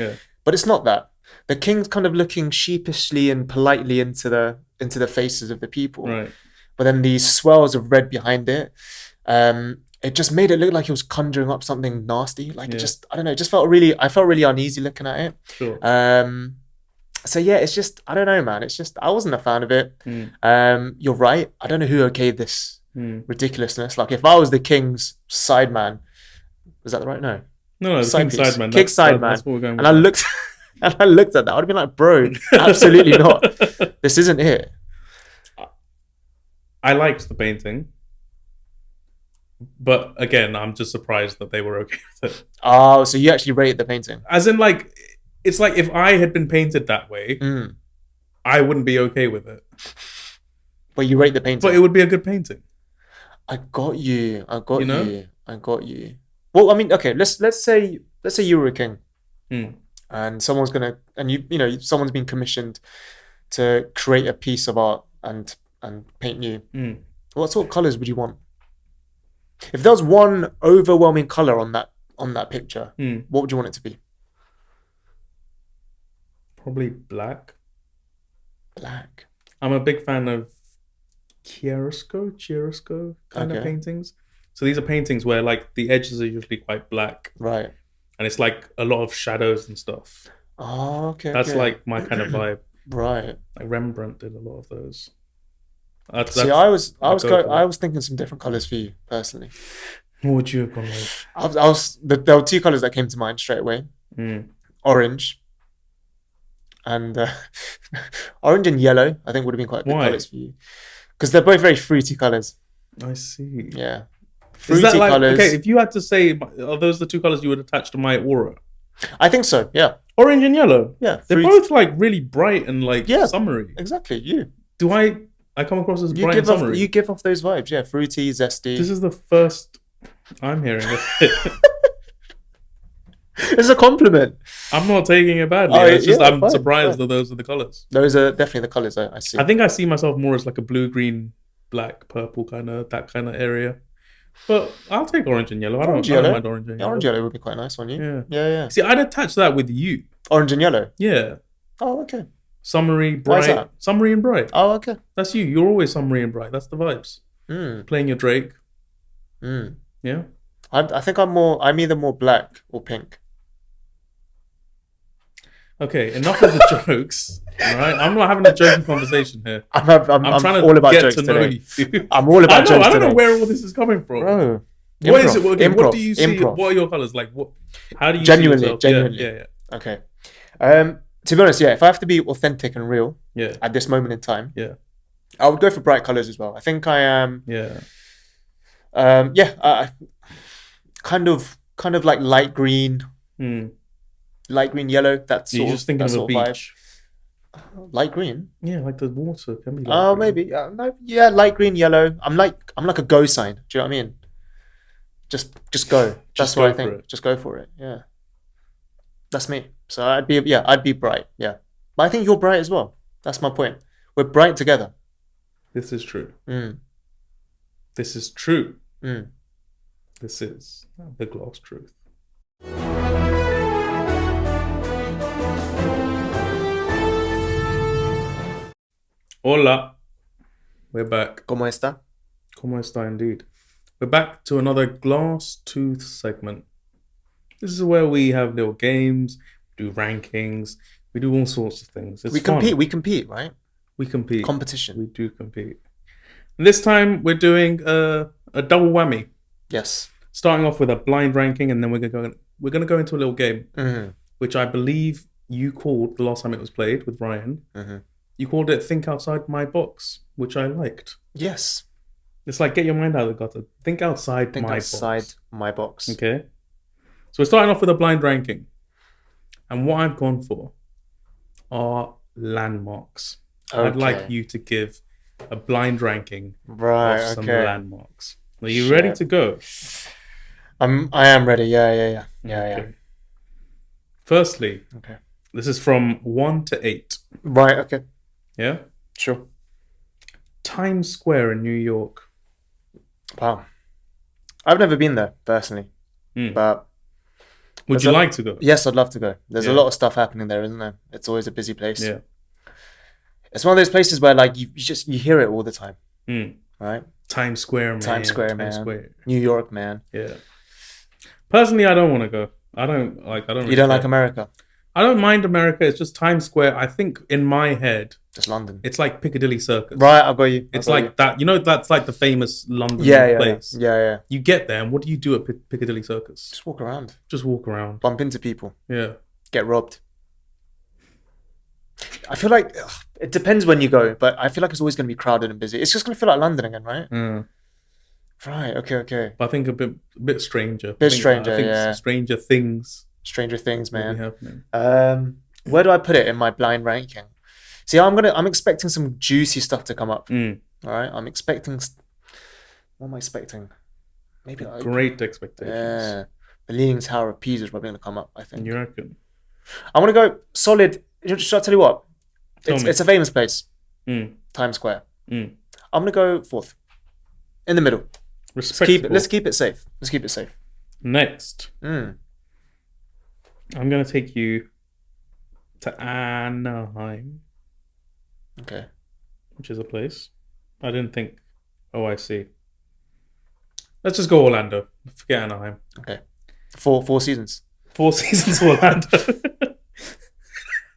B: But it's not that. The king's kind of looking sheepishly and politely into the faces of the people. But then these swirls of red behind it, it just made it look like he was conjuring up something nasty. Like it just, I don't know, it just felt I felt really uneasy looking at it.
A: Sure.
B: So yeah, it's just, I don't know, man. It's just, I wasn't a fan of it. You're right. I don't know who okayed this ridiculousness. Like, if I was the king's side man, was that the right? No,
A: the king's side man.
B: King's side man.
A: That's what we're going with.
B: And I looked at that. I'd have been like, bro, absolutely not. This isn't it.
A: I liked the painting, but again, I'm just surprised that they were okay with it.
B: Oh, so you actually rated the painting?
A: As in, like, it's like if I had been painted that way, I wouldn't be okay with it.
B: But you rate the painting?
A: But it would be a good painting.
B: I got you. I got you. Well, I mean, okay, let's say you were a king, and someone's gonna, and someone's been commissioned to create a piece of art and paint you. What sort of colors would you want? If there was one overwhelming color on that picture, what would you want it to be?
A: Probably black.
B: Black.
A: I'm a big fan of chiaroscuro kind of paintings. So these are paintings where, like, the edges are usually quite black.
B: Right.
A: And it's like a lot of shadows and stuff.
B: Oh, okay.
A: That's like my kind of vibe.
B: Right. Like
A: Rembrandt did a lot of those.
B: See, I was thinking some different colors for you personally.
A: What would you have gone with?
B: There were two colors that came to mind straight away. Orange. And orange and yellow, I think, would have been quite good colors for you, because they're both very fruity colors.
A: I see.
B: Yeah,
A: fruity colors. Okay, if you had to say, are those the two colors you would attach to my aura?
B: I think so. Yeah,
A: orange and yellow.
B: Yeah,
A: they're both like really bright and like summery.
B: Exactly. You
A: do I come across as bright and summery?
B: You give off those vibes. Yeah, fruity, zesty.
A: This is the first I'm hearing of it.
B: It's a compliment.
A: I'm not taking it badly. It's just I'm surprised that those are the colors.
B: Those are definitely the colors I see.
A: I think I see myself more as like a blue, green, black, purple that kind of area. But I'll take orange and yellow. I don't mind orange and yellow.
B: Orange and yellow would be quite nice on you.
A: Yeah. See, I'd attach that with you.
B: Orange and yellow?
A: Yeah.
B: Oh, okay.
A: Summery, bright.
B: Why is that?
A: Summery and bright.
B: Oh, okay.
A: That's you. You're always summery and bright. That's the vibes. Playing your Drake. Yeah.
B: I think I'm either more black or pink.
A: Okay, enough of the jokes. All right, I'm not having a joking conversation here.
B: I'm
A: trying
B: all
A: to
B: about
A: get
B: jokes
A: to know
B: today.
A: you.
B: I'm all about jokes
A: I don't
B: today.
A: know where all this is coming from.
B: Bro,
A: What is it? Okay,
B: Improv.
A: what do you see?
B: Improv.
A: What are your colors like? What? How do you
B: Genuinely,
A: see yourself?
B: genuinely.
A: Yeah.
B: Okay. To be honest, yeah, if I have to be authentic and real
A: Yeah.
B: at this moment in time,
A: Yeah.
B: I would go for bright colors as well. I think I am.
A: Yeah.
B: Kind of like light green, yellow. That's
A: You're just thinking of a beach.
B: Light green.
A: Yeah, like the water can be.
B: Oh,
A: green.
B: maybe. No, yeah, light green, yellow. I'm like a go sign. Do you know what I mean? Just go. That's what I think. Just go for it. Yeah. That's me. So I'd be bright. Yeah. But I think you're bright as well. That's my point. We're bright together.
A: This is true. This is true. This is the GlassTruth. Hola. We're back.
B: ¿Cómo está?
A: Como está indeed. We're back to another GlassTooth segment. This is where we have little games, do rankings, we do all sorts of things. It's fun.
B: We compete, right?
A: We compete.
B: Competition.
A: We do compete. And this time we're doing a double whammy.
B: Yes.
A: Starting off with a blind ranking, and then we're gonna go into a little game, which I believe you called the last time it was played with Ryan. You called it "Think Outside My Box," which I liked.
B: Yes.
A: It's like get your mind out of the gutter. Think outside
B: my box.
A: Okay. So we're starting off with a blind ranking, and what I've gone for are landmarks.
B: Okay.
A: I'd like you to give a blind ranking of some
B: Okay.
A: landmarks. Are you ready to go?
B: I am ready. Yeah.
A: Okay. Firstly, this is from 1 to 8.
B: Right. Okay.
A: Yeah.
B: Sure.
A: Times Square in New York.
B: Wow. I've never been there personally, but
A: would you like to go?
B: Yes, I'd love to go. There's a lot of stuff happening there, isn't there? It's always a busy place.
A: Yeah.
B: It's one of those places where like you hear it all the time, right?
A: Times Square, man.
B: Times Square. New York, man.
A: Yeah. Personally, I don't want to go.
B: You don't like America?
A: I don't mind America. It's just Times Square. I think in my head,
B: just London.
A: It's like Piccadilly Circus.
B: Right, I've got you.
A: It's like that. You know, that's like the famous London place.
B: Yeah.
A: You get there, and what do you do at Piccadilly Circus?
B: Just walk around.
A: Bump
B: into people.
A: Yeah.
B: Get robbed. I feel like it depends when you go, but I feel like it's always going to be crowded and busy. It's just going to feel like London again, right? Right. Okay.
A: But I think a bit stranger.
B: I think Stranger Things, man. Where do I put it in my blind ranking? See, I'm expecting some juicy stuff to come up. All right. I'm expecting. What am I expecting? Maybe like
A: great expectations.
B: Yeah. The Leaning Tower of Pisa is probably going to come up, I think.
A: You reckon?
B: I want to go solid. Should I tell you what? It's a famous place. Times Square. I'm going to go 4th. In the middle.
A: Respectable.
B: Let's keep it safe.
A: Next. I'm going to take you to Anaheim.
B: Okay.
A: Which is a place. I didn't think. Oh, I see. Let's just go Orlando. Forget Anaheim.
B: Okay. 4 seasons.
A: 4 seasons Orlando.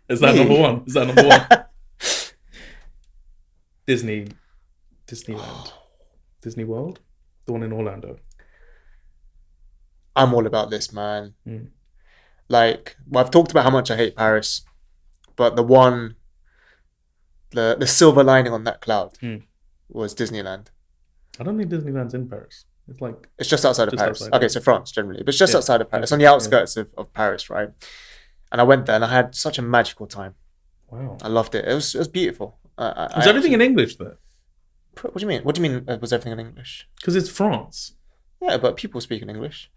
A: Is that number one? Disneyland. Disney World? The one in Orlando.
B: I'm all about this, man. Like, I've talked about how much I hate Paris, but the silver lining on that cloud was Disneyland.
A: I don't think Disneyland's in Paris. It's
B: just outside of Paris. Okay, so France generally, but it's just outside of Paris. It's on the outskirts of Paris, right? And I went there and I had such a magical time.
A: Wow.
B: I loved it. It was beautiful.
A: Was everything in English there?
B: What do you mean? What do you mean was everything in English?
A: Because it's France.
B: Yeah, but people speak in English.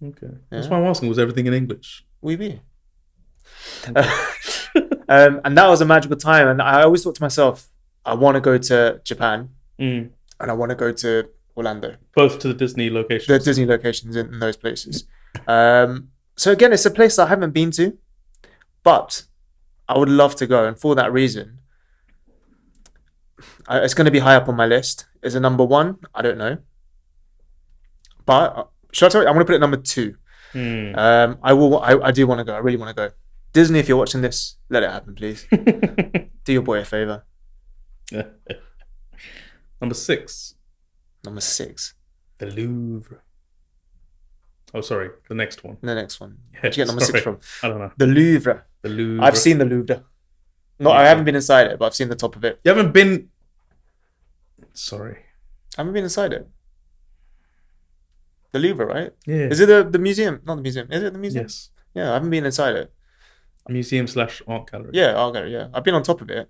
A: Okay. Yeah. That's why I'm asking. Was everything in English?
B: Oui. And that was a magical time. And I always thought to myself, I want to go to Japan and I want to go to Orlando.
A: Both to the Disney locations.
B: The Disney locations in those places. So again, it's a place I haven't been to, but I would love to go. And for that reason, it's going to be high up on my list. Is it number 1? I don't know. But should I tell you? I'm going to put it number 2. I do want to go. I really want to go. Disney, if you're watching this, let it happen, please. Do your boy a favor.
A: Number 6.
B: Number 6.
A: The Louvre. Oh, sorry. The next one.
B: The next one.
A: Yeah,
B: Where'd you get number 6 from?
A: I don't know.
B: The Louvre.
A: The Louvre.
B: I've seen the Louvre. No, I haven't been inside it, but I've seen the top of it.
A: You haven't been... Sorry.
B: I haven't been inside it. The Louvre, right?
A: Yeah.
B: Is it the museum? Not the museum. Is it the museum?
A: Yes.
B: Yeah, I haven't been inside it.
A: Museum/art gallery.
B: Yeah, I'll go. Yeah, I've been on top of it.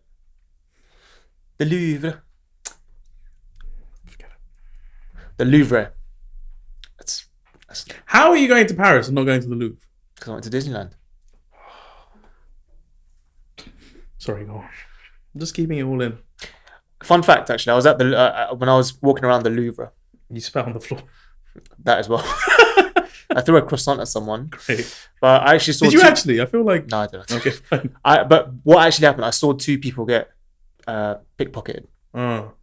B: The Louvre.
A: Forget it.
B: The Louvre. That's
A: How are you going to Paris and not going to the Louvre?
B: because I went to Disneyland.
A: Sorry, go on. I'm just keeping it all in.
B: Fun fact, actually, I was at the when I was walking around the Louvre.
A: You spat on the floor.
B: That as well. I threw a croissant at someone.
A: Great.
B: But I actually saw.
A: Did you actually? I feel like...
B: No, I didn't.
A: Okay, fine.
B: But what actually happened? I saw 2 people get pickpocketed.
A: Oh.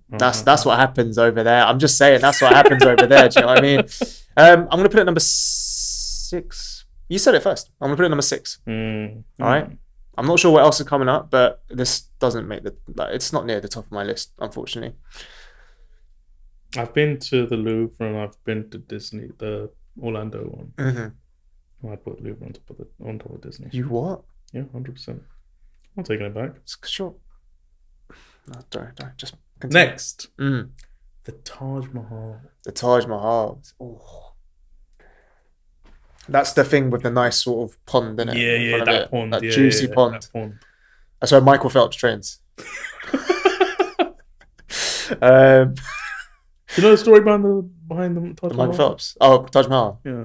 B: That's what happens over there. I'm just saying that's what happens over there. Do you know what I mean? I'm gonna put it number 6. You said it first. I'm gonna put it number 6. All right. I'm not sure what else is coming up, but this doesn't make it's not near the top of my list, unfortunately.
A: I've been to the Louvre and I've been to Disney, the Orlando one.
B: Mm-hmm.
A: I put Louvre on top of Disney.
B: You what?
A: Yeah, 100%. I'm taking it back.
B: Sure. No, don't. Just continue.
A: Next, the Taj Mahal.
B: The Taj Mahal. Oh. That's the thing with the nice sort of pond, isn't it?
A: Yeah, that pond.
B: That juicy pond.
A: That pond.
B: That's where Michael Phelps trains.
A: You know the story behind the Taj Mahal?
B: Michael Phelps. Oh, Taj Mahal.
A: Yeah.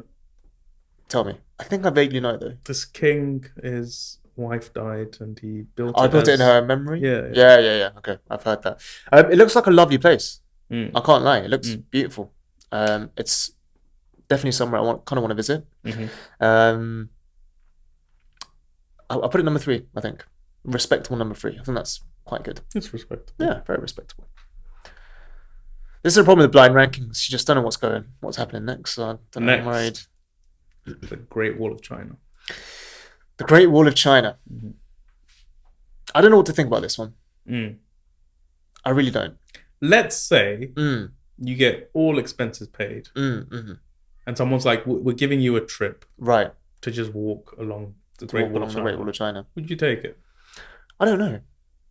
B: Tell me. I think I vaguely know though.
A: This king, his wife died and he built
B: I built it in her memory?
A: Yeah.
B: Okay, I've heard that. It looks like a lovely place. I can't lie. It looks beautiful. It's definitely somewhere I kind of want to visit. I'll put it number 3, I think. Respectable number 3. I think that's quite good.
A: It's respectable.
B: Yeah, very respectable. This is the problem with blind rankings. You just don't know what's happening next. So I don't know. I'm worried.
A: The Great Wall of China.
B: The Great Wall of China. I don't know what to think about this one. I really don't.
A: Let's say you get all expenses paid, and someone's like, "We're giving you a trip,
B: right,
A: to just walk along the Great Wall of
B: China."
A: Would you take it?
B: I don't know.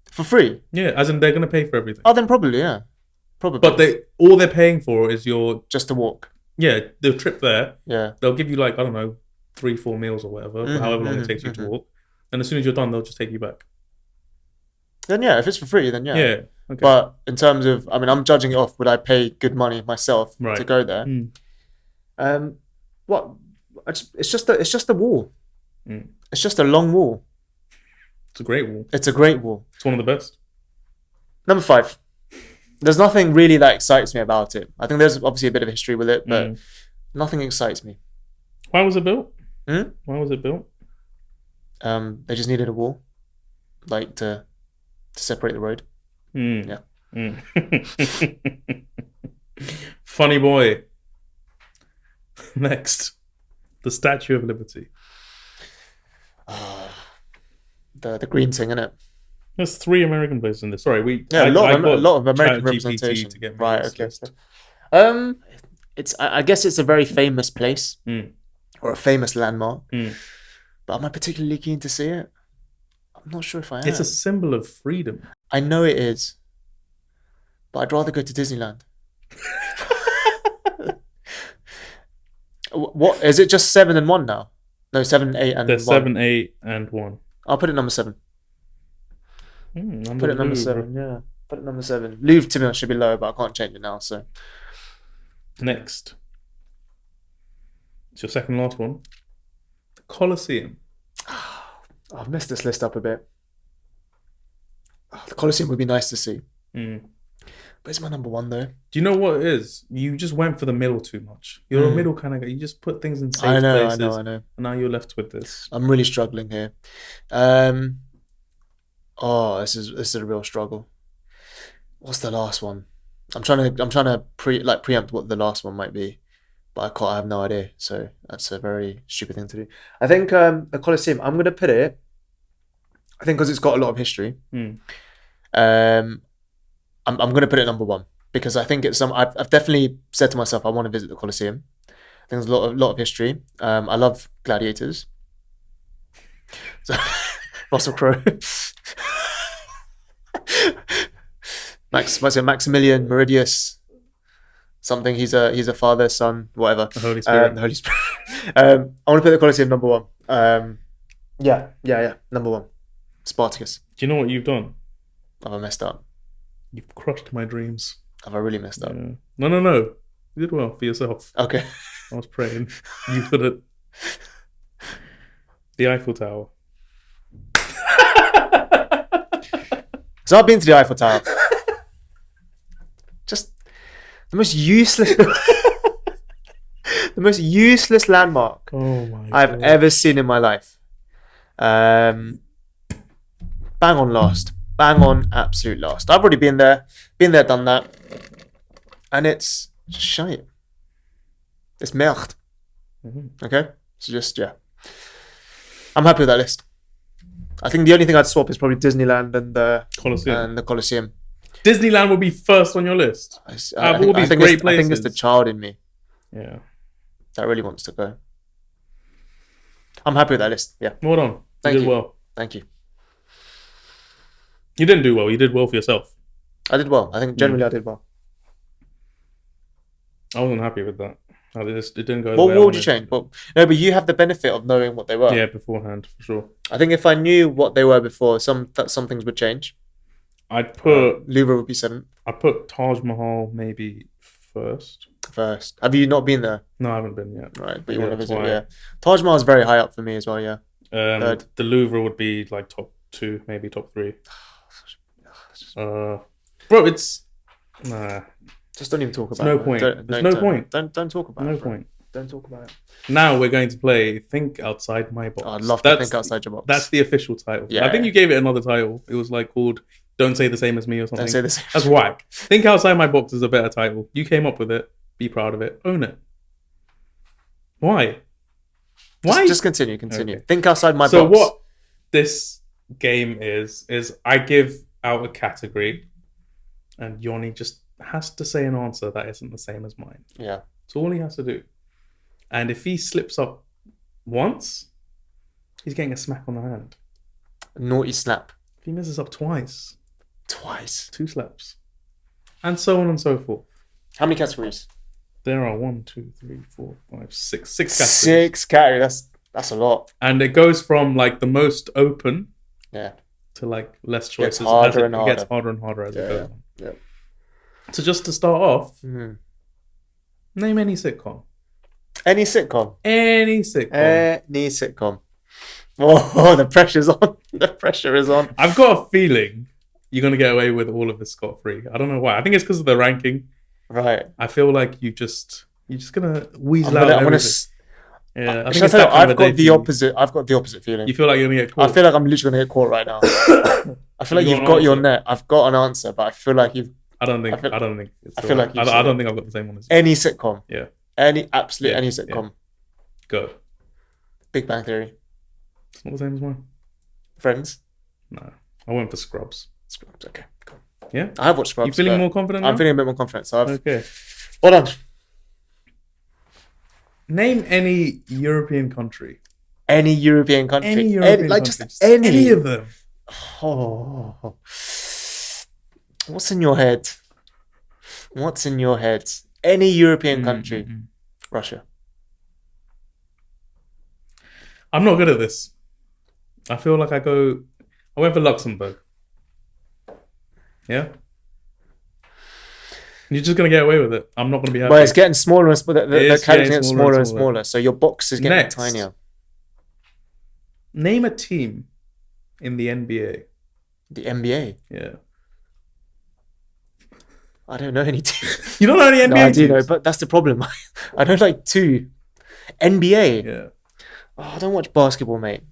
B: For free?
A: Yeah, as in they're going to pay for everything.
B: Oh, then probably, yeah. Probably.
A: But all they're paying for is
B: just to walk.
A: Yeah, the trip there.
B: Yeah.
A: They'll give you like, I don't know, 3-4 meals or whatever, however long it takes you to walk. And as soon as you're done, they'll just take you back.
B: Then yeah, if it's for free, then yeah.
A: Yeah. Okay.
B: But in terms of, I mean, I'm judging it off. Would I pay good money myself to go there? What? It's just a wall. It's just a long wall.
A: It's a great wall.
B: It's a great wall.
A: It's one of the best.
B: Number 5. There's nothing really that excites me about it. I think there's obviously a bit of history with it, but nothing excites me.
A: Why was it built? Why was it built?
B: They just needed a wall, like to separate the road. Yeah.
A: Funny boy. Next, the Statue of Liberty.
B: The green thing, innit?
A: There's 3 American places in this. Sorry,
B: a lot of American representation.
A: To get
B: right. Okay. I guess it's a very famous place or a famous landmark. But am I particularly keen to see it? I'm not sure if I am.
A: It's a symbol of freedom.
B: I know it is, but I'd rather go to Disneyland. What is it? Just 7 and 1 now? No, 7, 8, and 1.
A: There's 7, 8, and 1.
B: I'll put it number 7.
A: Put
B: it number 7. Yeah, put it number 7. Louvre to me should be lower, but I can't change it now. So
A: next, it's your second last one. The Colosseum.
B: I've messed this list up a bit. The Colosseum would be nice to see. But it's my number 1 though.
A: Do you know what it is? You just went for the middle too much. You're a middle kind of guy. You just put things in safe places.
B: I know.
A: And now you're left with this.
B: I'm really struggling here. This is a real struggle. What's the last one? I'm trying to preempt what the last one might be. but I have no idea. So that's a very stupid thing to do. I think the Colosseum. I'm gonna put it. I think because it's got a lot of history. I'm gonna put it number 1 because I think it's I've definitely said to myself I want to visit the Colosseum. I think there's a lot of history. I love gladiators. So, Russell Crowe. Maximilian Meridius. Something. He's a father, son, whatever.
A: The Holy Spirit.
B: The Holy Spirit. I want to put the Colosseum number 1. Yeah. Number 1. Spartacus.
A: Do you know what you've done?
B: Have I messed up?
A: You've crushed my dreams.
B: Have I really messed up?
A: Yeah. No. You did well for yourself.
B: Okay.
A: I was praying. You put it. The Eiffel Tower.
B: So I've been to the Eiffel Tower. Just the most useless, landmark I've ever seen in my life. Bang on last. Bang on absolute last. I've already been there, done that. And it's shite. It's merde. Okay? So just, yeah. I'm happy with that list. I think the only thing I'd swap is probably Disneyland and the Colosseum.
A: Disneyland will be first on your list.
B: I think it's the child in me.
A: Yeah.
B: That really wants to go. I'm happy with that list. Yeah.
A: Well done. You did well.
B: Thank you.
A: You didn't do well. You did well for yourself.
B: I did well. I think generally I did well.
A: I wasn't happy with that. It didn't go.
B: What would you change? Well, no, but you have the benefit of knowing what they were.
A: Yeah, beforehand, for sure.
B: I think if I knew what they were before, some things would change.
A: I'd put
B: Louvre would be 7th.
A: I'd put Taj Mahal maybe first.
B: Have you not been there?
A: No, I haven't been yet.
B: Right, but you want to visit? Yeah. Taj Mahal is very high up for me as well. Yeah.
A: The Louvre would be like top 2, maybe top 3. Bro, it's nah.
B: Just don't even talk about
A: it.
B: Point.
A: There's no point.
B: Don't talk about it.
A: No point.
B: Don't talk about it.
A: Now we're going to play Think Outside My Box.
B: I'd love to think outside your box.
A: That's the official title.
B: Yeah.
A: I think you gave it another title. It was like called Don't Say the Same as Me or something.
B: Don't say the same.
A: That's whack. Think Outside My Box is a better title. You came up with it. Be proud of it. Own it. Why?
B: Just continue. Okay. Think outside my box.
A: So what this game is I give out a category and Yonny just has to say an answer that isn't the same as mine.
B: Yeah.
A: That's all he has to do. And if he slips up once, he's getting a smack on the hand.
B: A naughty slap.
A: If he messes up twice.
B: 2
A: slaps. And so on and so forth.
B: How many categories?
A: There are 1, 2, 3, 4, 5, 6 categories.
B: 6 categories. That's a lot.
A: And it goes from like the most open to like less choices.
B: It gets harder and
A: harder as it goes on.
B: Yeah.
A: So just to start off, name any sitcom.
B: Any sitcom. Oh, the pressure's on. The pressure is on.
A: I've got a feeling you're going to get away with all of this scot-free. I don't know why. I think it's because of the ranking.
B: Right.
A: I feel like you're just going to weasel out everything. Yeah, I think
B: I've got the opposite feeling.
A: You feel like you're going to get caught?
B: I feel like I'm literally going to get caught right now. I feel like you've got your net. I've got an answer, but I feel like you've...
A: I don't think. I don't think I've got the same one as you.
B: Any sitcom.
A: Yeah.
B: Any sitcom.
A: Yeah. Go.
B: Big Bang Theory.
A: It's not the same as mine.
B: Friends.
A: No, I went for Scrubs.
B: Okay, cool.
A: Yeah,
B: I have watched Scrubs.
A: You feeling more confident now?
B: I'm feeling a bit more confident. So
A: okay.
B: Well done.
A: Name any European country.
B: Any European country.
A: Any European country.
B: Just any
A: of them.
B: Oh. What's in your head? Any European country. Russia.
A: I'm not good at this. I feel like I went for Luxembourg. Yeah? You're just going to get away with it. I'm not going to be happy.
B: Well, it's getting smaller and smaller. The category's getting smaller and smaller. So your box is getting tinier.
A: Name a team in the NBA.
B: The NBA?
A: Yeah.
B: I don't know any team.
A: You don't know any NBA
B: No, I do
A: teams?
B: know, but that's the problem. I know like 2. NBA?
A: Yeah.
B: Oh, I don't watch basketball, mate.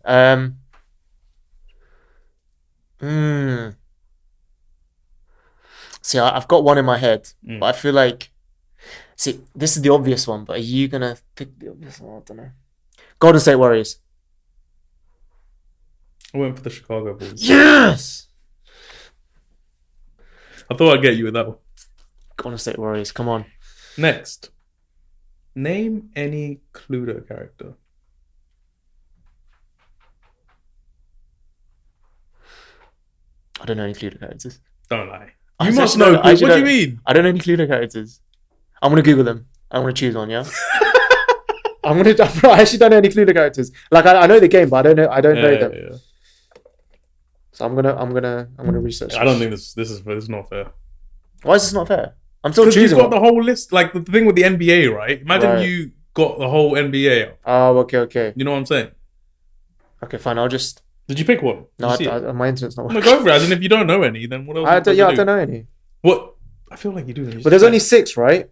B: See, I've got one in my head, but I feel like See, this is the obvious one, but are you gonna pick the obvious one? I don't know. Golden State Warriors.
A: I went for the Chicago Bulls.
B: Yes.
A: I thought I'd get you with that one.
B: Golden State Warriors. Come on.
A: Next, name any Cluedo character.
B: I don't know any Cluedo characters.
A: Don't lie.
B: I
A: You must
B: actually
A: know.
B: don't- I
A: What
B: actually
A: do you
B: don't-
A: mean?
B: I don't know any Cluedo characters. I'm gonna Google them. I'm gonna choose one. Yeah. I actually don't know any Cluedo characters. Like I know the game, but I don't know them.
A: Yeah.
B: So I'm gonna research.
A: I don't think this is not fair.
B: Why is this not fair? I'm still
A: Because you've
B: choosing
A: got
B: one.
A: the whole list. Like the thing with the NBA, right? Imagine
B: Right.
A: you got the whole NBA up.
B: Oh, okay.
A: You know what I'm saying?
B: Okay, fine. I'll just.
A: Did you pick one?
B: No,
A: Did you see it?
B: my internet's not
A: No,
B: working.
A: go for it. As in, if you don't know any, then what else?
B: I
A: would you
B: don't know any.
A: What? I feel like you do.
B: But there's only 6, right?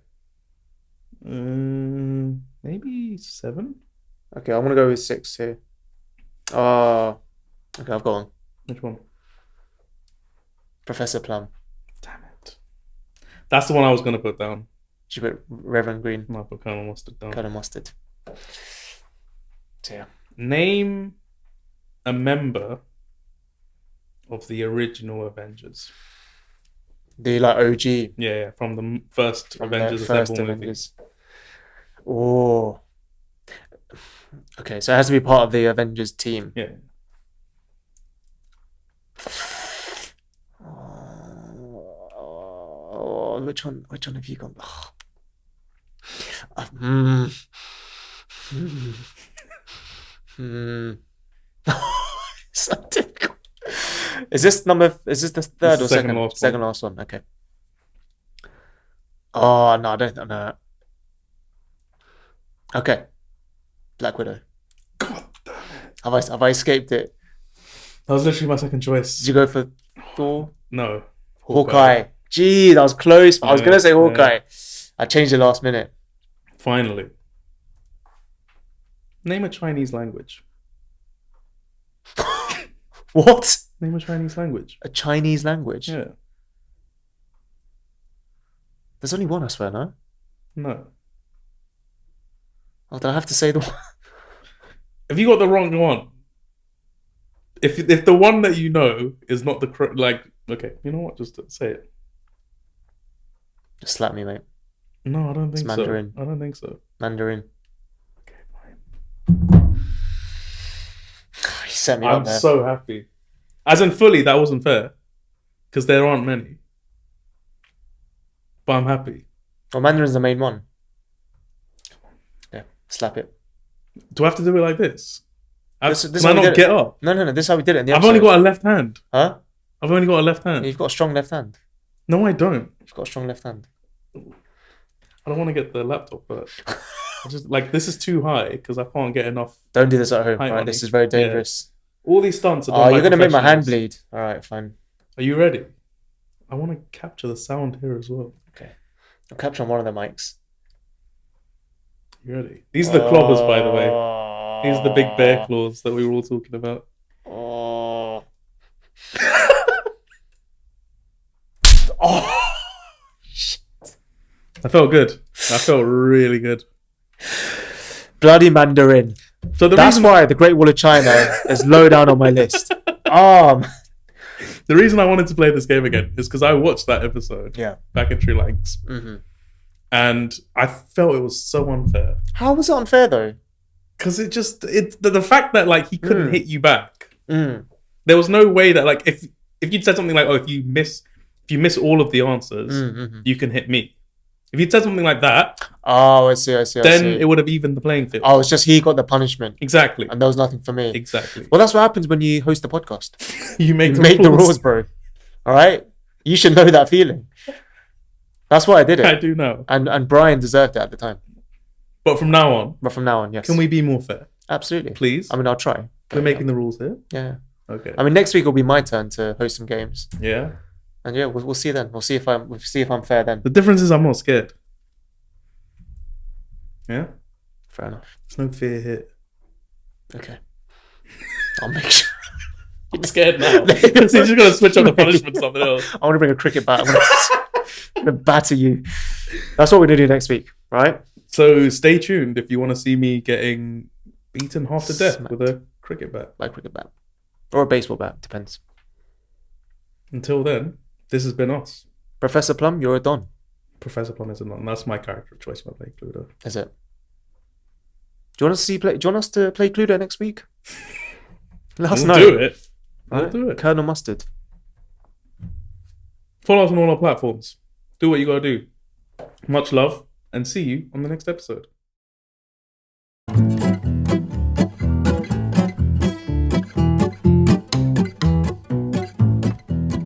A: Maybe 7.
B: Okay, I'm gonna go with 6 here. Okay, I've got one.
A: Which one?
B: Professor Plum.
A: Damn it. That's the one I was gonna put down.
B: Did you put Reverend Green?
A: No, I put Colonel Mustard down.
B: Kind of mustard. So yeah.
A: Name a member of the original Avengers.
B: The like OG
A: Yeah, from the first
B: from
A: Avengers
B: the first
A: Assemble movie.
B: Avengers. Oh. Okay, so it has to be part of the Avengers team.
A: Yeah.
B: Oh, which one have you got? So difficult. Is this the third
A: This is
B: or
A: the
B: second?
A: last one.
B: Second last one. Okay. Oh no, I don't know. Okay. Black Widow.
A: God damn it.
B: Have I escaped it?
A: That was literally my second choice.
B: Did you go for Thor?
A: No.
B: Hawkeye. Gee, that was close. I was
A: Yeah,
B: gonna say
A: yeah.
B: Hawkeye. I changed it last minute.
A: Finally. Name a Chinese language.
B: What?
A: Name a Chinese language.
B: A Chinese language?
A: Yeah.
B: There's only one, I swear, no?
A: No.
B: Oh, do I have to say the one?
A: If you got the wrong one, if the one that you know is not the correct, like, okay, you know what? Just say it.
B: Just slap me, mate.
A: No, I don't think so.
B: Mandarin.
A: I don't think so.
B: Mandarin.
A: Okay, fine.
B: You set me
A: I'm
B: up there.
A: so happy. As in, fully, that wasn't fair. Because there aren't many. But I'm happy.
B: Well, Mandarin's the main one. Yeah, slap it.
A: Do I have to do it like this?
B: This
A: Can
B: is
A: I
B: how we
A: not
B: did it.
A: get up?
B: No, this is how we did it in the
A: I've
B: episode.
A: only got a left hand.
B: Huh?
A: I've only got a left hand.
B: You've got a strong left hand.
A: No, I don't.
B: You've got a strong left hand.
A: I don't want to get the laptop hurt. I just like this is too high because I can't get enough.
B: Don't do this at home,
A: Hi,
B: right?
A: Yonny.
B: This is very dangerous.
A: All these stunts are done
B: Oh,
A: by
B: you're going to make my hand
A: professionals.
B: bleed. All right, fine.
A: Are you ready? I want to capture the sound here as well.
B: Okay. I'll capture on one of the mics.
A: You ready? These are the clobbers, by the way. These are the big bear claws that we were all talking about.
B: Oh. Oh.
A: I felt good. I felt really good.
B: Bloody Mandarin.
A: So
B: That's why the Great Wall of China is low down on my list. Oh,
A: the reason I wanted to play this game again is because I watched that episode
B: yeah.
A: back in Sri Lanka,
B: Mm-hmm.
A: and I felt it was so unfair.
B: How was it unfair though?
A: Because the fact that like he couldn't hit you back.
B: Mm.
A: There was no way that like if you'd said something like, oh, if you miss all of the answers,
B: Mm-hmm.
A: you can hit me. If you'd said something like that,
B: Oh, I see.
A: then it would have evened the playing field.
B: Oh, it's just he got the punishment
A: Exactly.
B: and there was nothing for me.
A: Exactly.
B: Well, that's what happens when you host a podcast.
A: You make
B: You make the rules, bro. All right? You should know that feeling. That's why I did it.
A: I do know.
B: And Brian deserved it at the time.
A: But from now on,
B: But from now on, yes.
A: can we be more fair?
B: Absolutely.
A: Please?
B: I mean, I'll try.
A: We're making the rules here.
B: Yeah.
A: Okay.
B: I mean, next week will be my turn to host some games.
A: Yeah.
B: And yeah, we'll see then. We'll see if I'm fair then.
A: The difference is I'm not scared. Yeah?
B: Fair enough.
A: There's no fear here.
B: Okay. I'll make sure.
A: I'm scared now. So you're just going to switch up the punishment to something else.
B: I want to bring a cricket bat. gonna batter you. That's what we're gonna do next week, right?
A: So stay tuned if you want to see me getting beaten half to death with a cricket bat.
B: Like cricket bat. Or a baseball bat, depends.
A: Until then, this has been us.
B: Professor Plum, you're a Don.
A: Professor Plum is a non. That's my character of choice when I play Cluedo.
B: Is it? Do you want us to play Cluedo next week? Let us know.
A: Do it.
B: Right?
A: We'll do it.
B: Colonel Mustard.
A: Follow us on all our platforms. Do what you gotta do. Much love, and see you on the next episode.